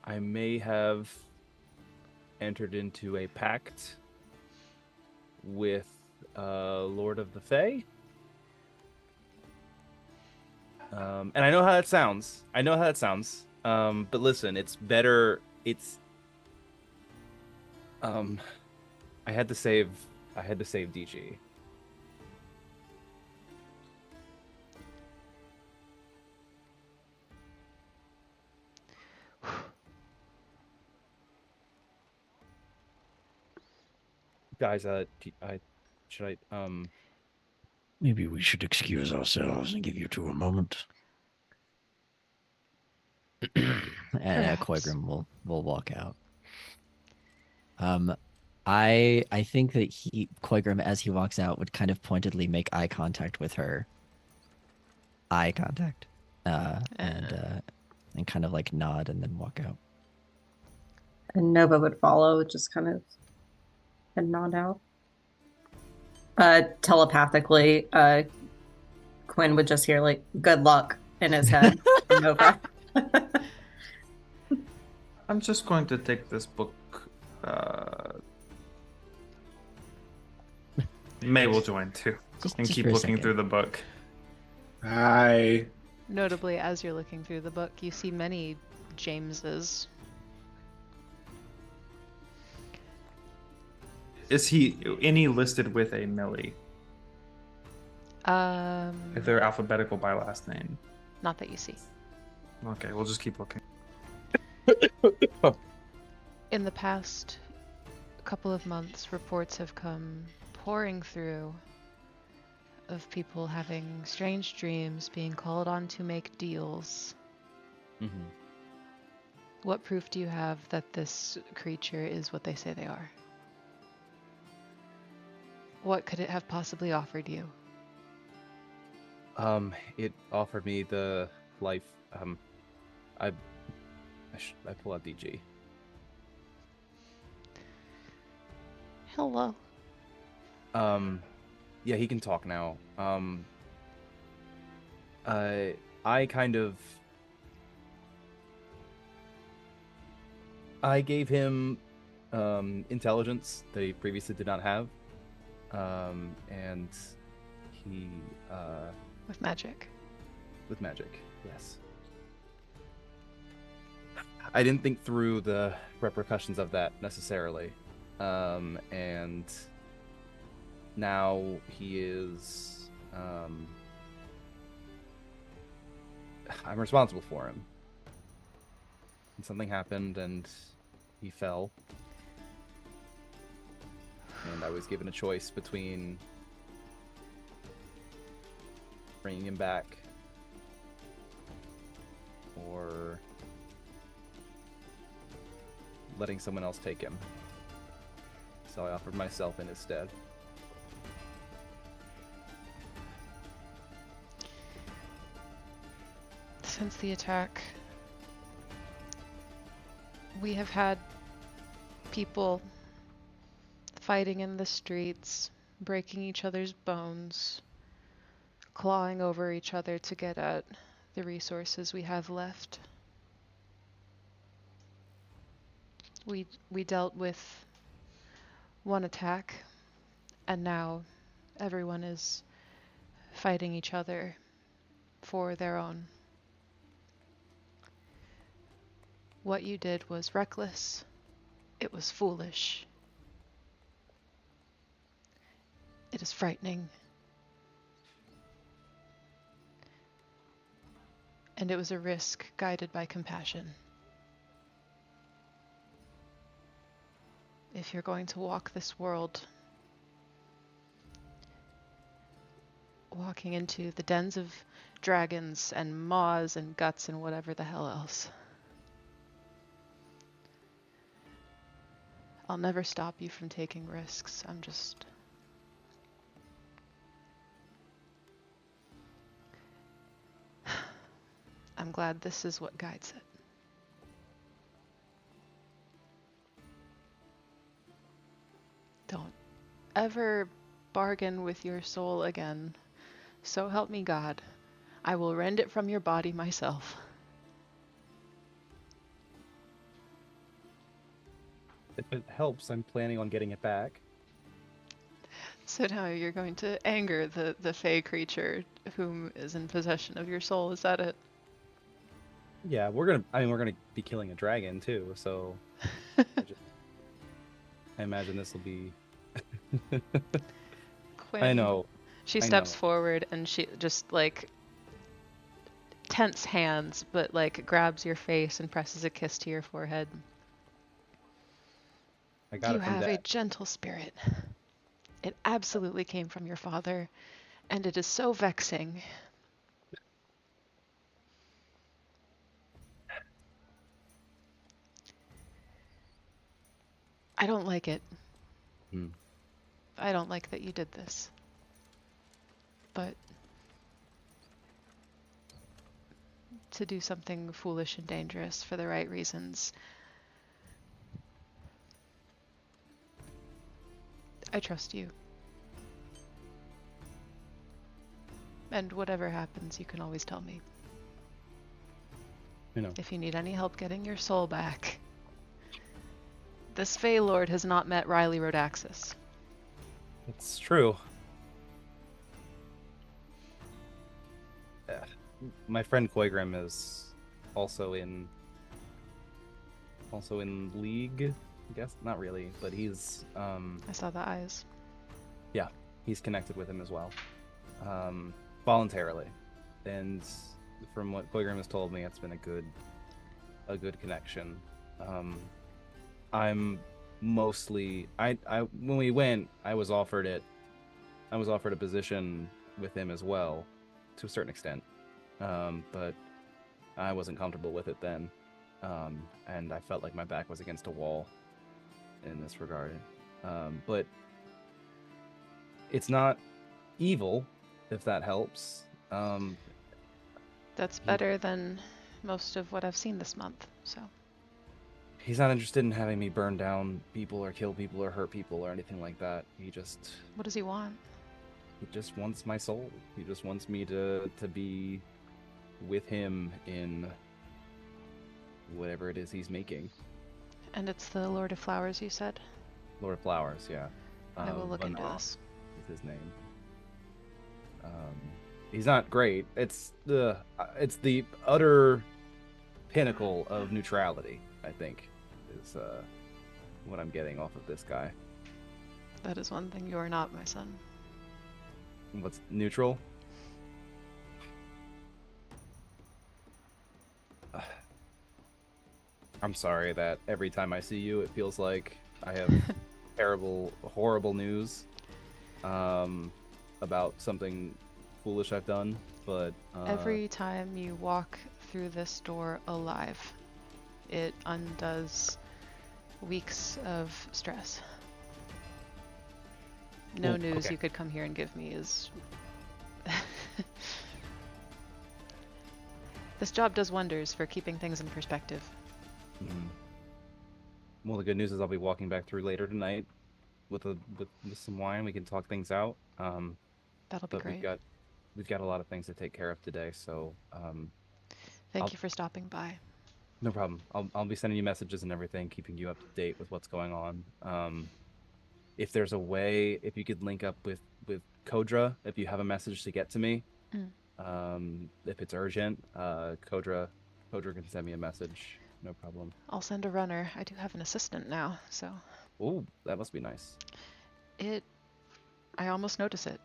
I may have entered into a pact with Lord of the Fae. And I know how that sounds. But listen, it's better. I had to save DG. Guys, should I Maybe we should excuse ourselves and give you two a moment. And Perhaps. Koigrim will walk out. I think that Koigrim, as he walks out, would kind of pointedly make eye contact with her. Eye contact. And kind of like nod and then walk out. And Nova would follow, just kind of and nod out. Telepathically, Quinn would just hear like "good luck" in his head from Nova. I'm just going to take this book. May will join too, and Just keep for a looking second. through the book. Hi. Notably, as you're looking through the book, you see many Jameses. Is he any listed with a Millie? If they're alphabetical by last name. Not that you see. Okay, we'll just keep looking. In the past couple of months, reports have come pouring through of people having strange dreams, being called on to make deals. Mm-hmm. What proof do you have that this creature is what they say they are? What could it have possibly offered you? It offered me the life. I pull out DG. Hello. Yeah, he can talk now. I gave him intelligence that he previously did not have. And he With magic. with magic, yes. I didn't think through the repercussions of that necessarily. And now he is I'm responsible for him. And something happened and he fell. And I was given a choice between bringing him back or letting someone else take him. So I offered myself in his stead. Since the attack, we have had people fighting in the streets, breaking each other's bones, clawing over each other to get at the resources we have left. We dealt with one attack, and now everyone is fighting each other for their own. What you did was reckless. It was foolish. It is frightening. And it was a risk guided by compassion. If you're going to walk this world, walking into the dens of dragons and maws and guts and whatever the hell else, I'll never stop you from taking risks. I'm glad this is what guides it. Don't ever bargain with your soul again. So help me God. I will rend it from your body myself. If it helps, I'm planning on getting it back. So now you're going to anger the fey creature whom is in possession of your soul, is that it? Yeah, we're gonna be killing a dragon too, so I imagine this will be Quinn, I know. She I steps know. forward and she just like tense hands, but like grabs your face and presses a kiss to your forehead. I got You it from have a Dad. gentle spirit. It absolutely came from your father, and it is so vexing. I don't like it. Hmm. I don't like that you did this. But to do something foolish and dangerous for the right reasons, I trust you. And whatever happens, you can always tell me. You know. If you need any help getting your soul back. This Fey Lord has not met Riley Rodaxis. It's true. My friend Koigrim is also in League, I guess. Not really, but he's I saw the eyes. yeah, he's connected with him as well. Voluntarily. And from what Koigrim has told me, it's been a good connection. I'm mostly I when we went, I was offered a position with him as well, to a certain extent. But I wasn't comfortable with it then. And I felt like my back was against a wall in this regard. But it's not evil, if that helps. That's better than most of what I've seen this month, so. He's not interested in having me burn down people or kill people or hurt people or anything like that. He just What does he want? wants my soul. He just wants me to be with him in whatever it is he's making. And it's the Lord of Flowers, you said? Lord of Flowers, yeah. I will look into Vanna this. is his name. He's not great. It's the utter pinnacle of neutrality, I think, is what I'm getting off of this guy. That is one thing you are not, my son. What's neutral? I'm sorry that every time I see you, it feels like I have terrible, horrible news about something foolish I've done, but Every time you walk through this door alive, it undoes weeks of stress. No Well, news okay. you could come here and give me is... This job does wonders for keeping things in perspective. Well, the good news is I'll be walking back through later tonight with some wine. We can talk things out. That'll be But great. we've got a lot of things to take care of today, so Thank you for stopping by. no problem. I'll be sending you messages and everything, keeping you up to date with what's going on. If there's a way, if you could link up with Kodra, if you have a message to get to me, if it's urgent, Kodra can send me a message. No problem. I'll send a runner. I do have an assistant now, so... Oh, that must be nice. I almost notice it.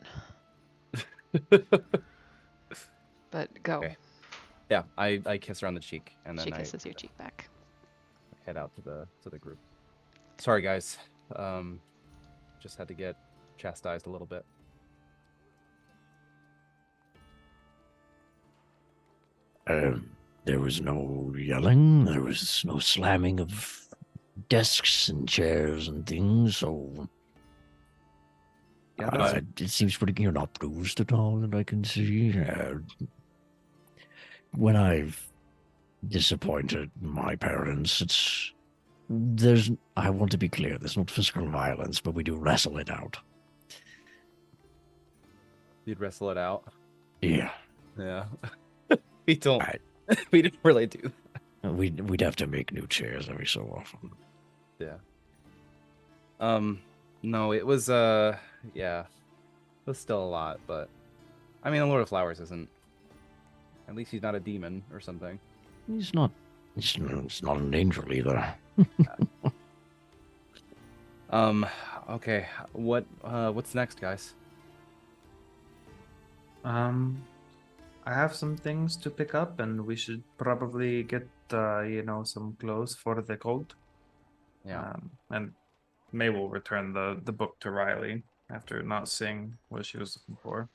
But go. Okay. Yeah, I kiss her on the cheek, and then She I kisses your cheek back. head out to the group. Sorry, guys. Just had to get chastised a little bit. There was no yelling. There was no slamming of desks and chairs and things. So Yeah, it seems pretty. You're not bruised at all that I can see. When I've disappointed my parents, I want to be clear. There's not physical violence, but we do wrestle it out. you'd wrestle it out. Yeah. Yeah. We don't. Right. We don't really do that. We'd have to make new chairs every so often. Yeah. No, it was yeah. It was still a lot, but I mean, the Lord of Flowers isn't. At least he's not a demon or something. He's not an angel either. Okay. What's next, guys? I have some things to pick up, and we should probably get some clothes for the cold. Yeah. And May will return the book to Riley. after not seeing what she was looking for.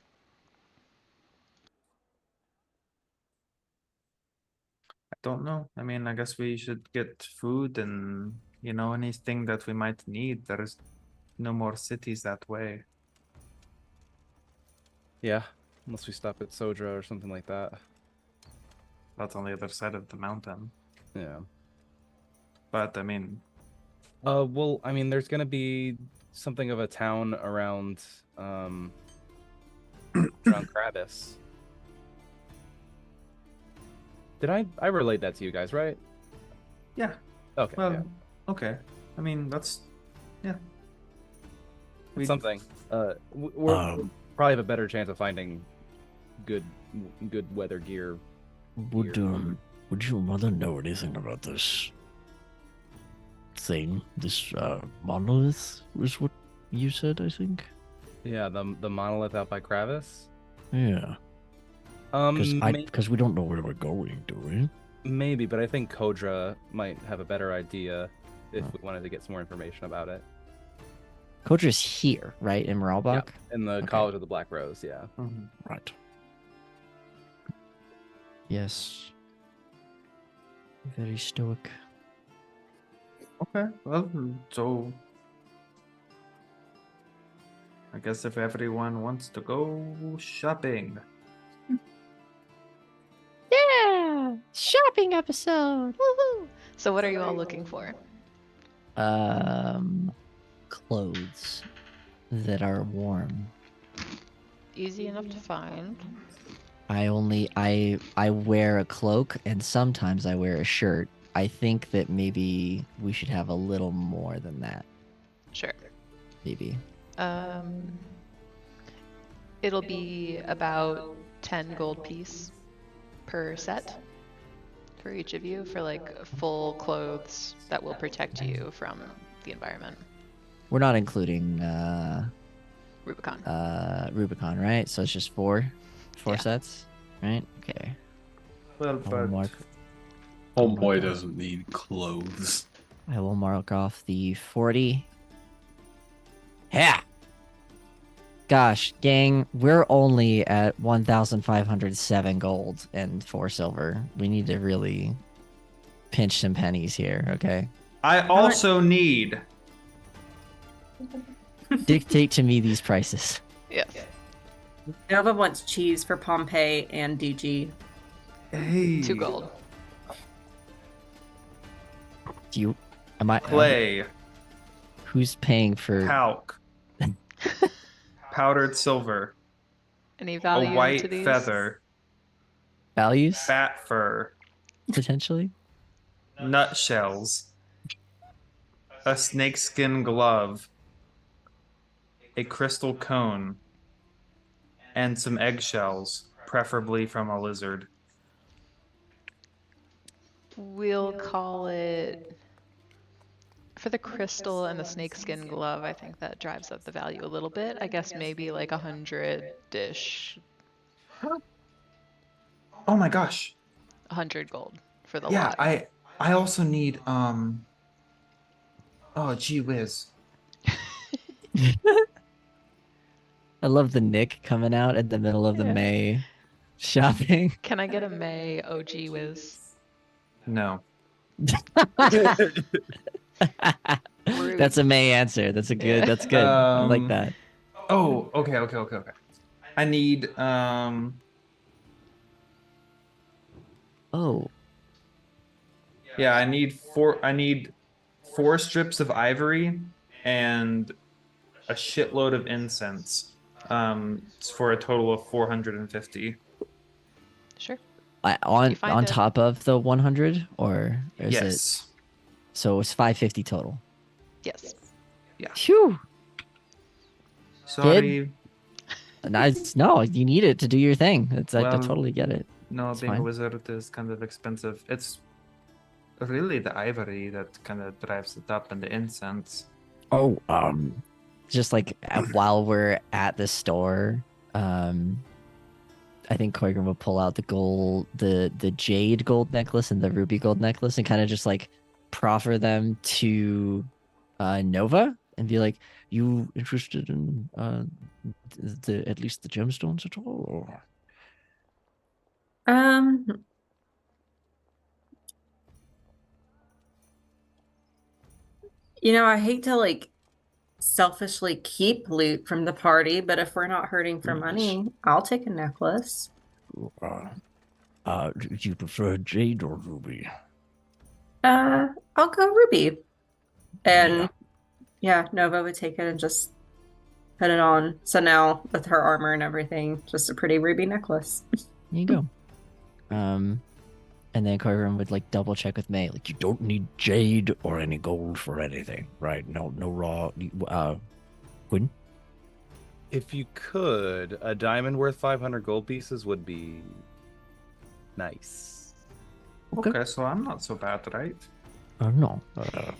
I don't know. I mean, I guess we should get food and, anything that we might need. There's no more cities that way. Yeah, unless we stop at Sodra or something like that. That's on the other side of the mountain. Yeah. But, I mean, Well, I mean, there's gonna be something of a town around, around Kravis. Did I relate that to you guys, right? yeah. Okay. Well, yeah. okay. I mean, that's, yeah. It's something. We're probably have a better chance of finding good weather gear. Would your mother know anything about this thing? This monolith was what you said, I think. Yeah, the monolith out by Kravis. Yeah. Because we don't know where we're going, do we? Maybe, but I think Kodra might have a better idea if we wanted to get some more information about it. Kodra's here, right, in Moralbach? Yeah, in the College of the Black Rose, yeah. Mhm. Right. Yes. Very stoic. Okay. Well, so I guess if everyone wants to go shopping. Yeah! Shopping episode! Woohoo! So what are you all looking for? Clothes that are warm. Easy enough to find. I wear a cloak and sometimes I wear a shirt. I think that maybe we should have a little more than that. Sure. Maybe. It'll be about 10 gold piece per set for each of you for like full clothes that will protect you from the environment. We're not including Rubicon. Rubicon, right? So it's just four Yeah. sets, right? Okay. Well, I will but mark. Homeboy doesn't need clothes. I will mark off the 40. Yeah. Gosh, gang, we're only at 1,507 gold and 4 silver. We need to really pinch some pennies here, okay? I also need. Dictate to me these prices. Yes. Nova wants cheese for Pompeii and DG. Hey. 2 gold. Do you? Am I? Clay. Who's paying for? Talc. Powdered silver. Any A value to white these? feather. Values Bat fur. potentially. Nutshells. A snakeskin glove. A crystal cone. And some eggshells, preferably from a lizard. We'll call it for the crystal and the snakeskin glove. I think that drives up the value a little bit. I guess maybe like 100-ish, Oh my gosh. 100 gold for the Yeah, lot. I also need oh gee whiz. I love the Nick coming out in the middle of the Yeah. May shopping. Can I get a May OG whiz? No. Rude. That's a May answer. That's a good. That's good. I like Um, that. Oh, okay. I need Oh, yeah, I need four strips of ivory and a shitload of incense. It's for a total of 450. Sure. on You find on it. top of the 100, or is it? Yes. So it's 550 total. Yes. Phew. Sorry. Nice. No, you need it to do your thing. I Well, totally get it. No, It's being a fine. wizard is kind of expensive. It's really the ivory that kind of drives it up, and the incense. Oh, Just like while we're at the store, I think Koigan will pull out the jade gold necklace and the ruby gold necklace and kind of just like proffer them to Nova and be like, "You interested in the at least the gemstones at all?" Or... I hate to like selfishly keep loot from the party, but if we're not hurting for money, I'll take a necklace. Do you prefer jade or ruby? I'll go ruby. And yeah, Nova would take it and just put it on. So now with her armor and everything, just a pretty ruby necklace. There you go. And then Kirkland would like double check with May, like, You don't need jade or any gold for anything, right? No raw. Quinn? If you could, a diamond worth 500 gold pieces would be nice. Okay, so I'm not so bad, right? No. No,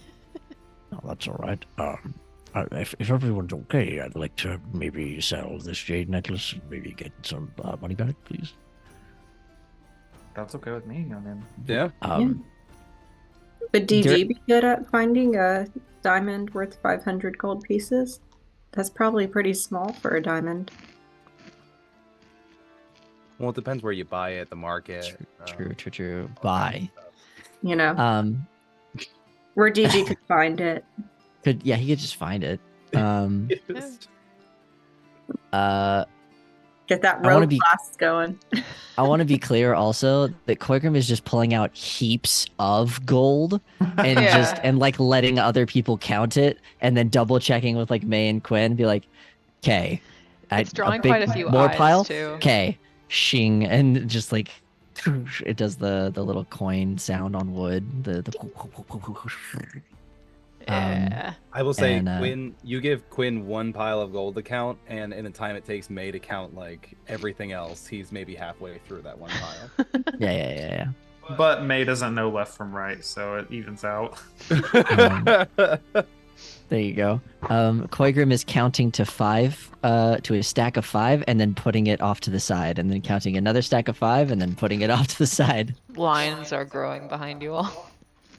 that's all right. If everyone's okay, I'd like to maybe sell this jade necklace and maybe get some money back, please. That's okay with me. I mean, Yeah. Would DG be good at finding a diamond worth 500 gold pieces? That's probably pretty small for a diamond. Well, it depends where you buy it, the market. True. Buy. Where DG could find it. He could just find it. Get that road blast going. I want to be clear also that Kirkland is just pulling out heaps of gold and and like letting other people count it and then double checking with like May and Quinn and be like, okay. It's drawing quite a few more eyes pile? too. Okay. Shing, and just like it does the little coin sound on wood. Yeah. I will say, and, Quinn, you give Quinn 1 pile of gold to count, and in the time it takes May to count like everything else, he's maybe halfway through that 1 pile. Yeah. but May doesn't know left from right, so it evens out. There you go. Koigrim is counting to 5, to a stack of 5, and then putting it off to the side, and then counting another stack of 5, and then putting it off to the side. Lines are growing behind you all.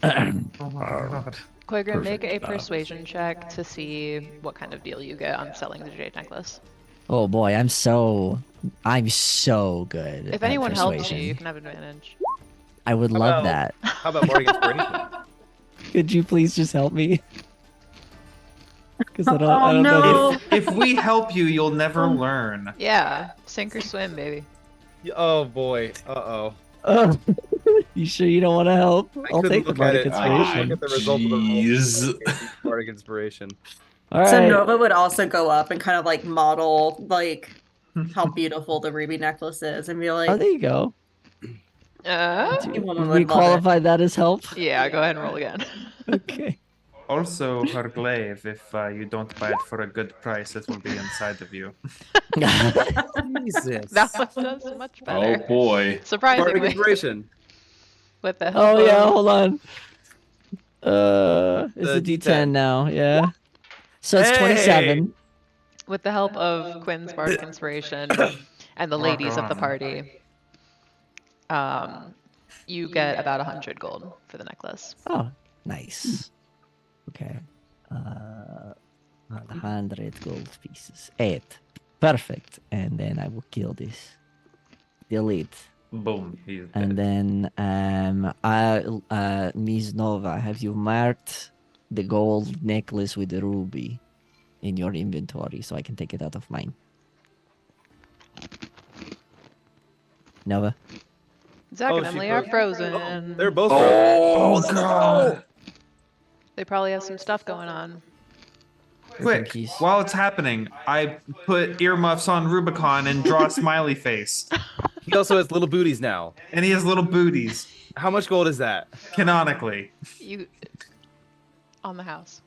Oh my god. Koigrim, make a persuasion check to see what kind of deal you get on selling the jade necklace. Oh boy, I'm so good. If at anyone helps persuasion. you can have advantage. I would love that. How about more inspiration? Could you please just help me? Because I don't no. know. If we help you, you'll never learn. Yeah, sink or swim, baby. Oh boy. Uh-oh. Oh, you sure you don't want to help? I'll take the look at bardic it. I couldn't inspiration. look at the result of the roll. Bardic inspiration. All right. So Nova would also go up and kind of like model like how beautiful the ruby necklace is and be like, Oh, there you go. woman We would love qualify that as help. Yeah, go ahead and roll again. Okay. Also, her glaive, if you don't buy it for a good price, it will be inside of you. Jesus. That one does much Oh better. boy. Bardic Surprisingly. inspiration. With the help Oh yeah, of- hold on. It's The a D10 D10. now, yeah. So it's Hey! 27. With the help of Quinn's bardic inspiration and the ladies of the party, you get about 100 gold for the necklace. Oh, nice. Okay. 100 gold pieces. 8. Perfect. And then I will kill this. Delete. Boom. He's And dead. then, Ms. Nova, have you marked the gold necklace with the ruby in your inventory so I can take it out of mine? Nova? Zach Oh, and she Emily are froze. frozen. They're both frozen. Oh god. They probably have some stuff going on. Quick, He's- while it's happening, I put earmuffs on Rubicon and draw a smiley face. He also has little booties now. And he has little booties, How much gold is that? canonically. You on the house.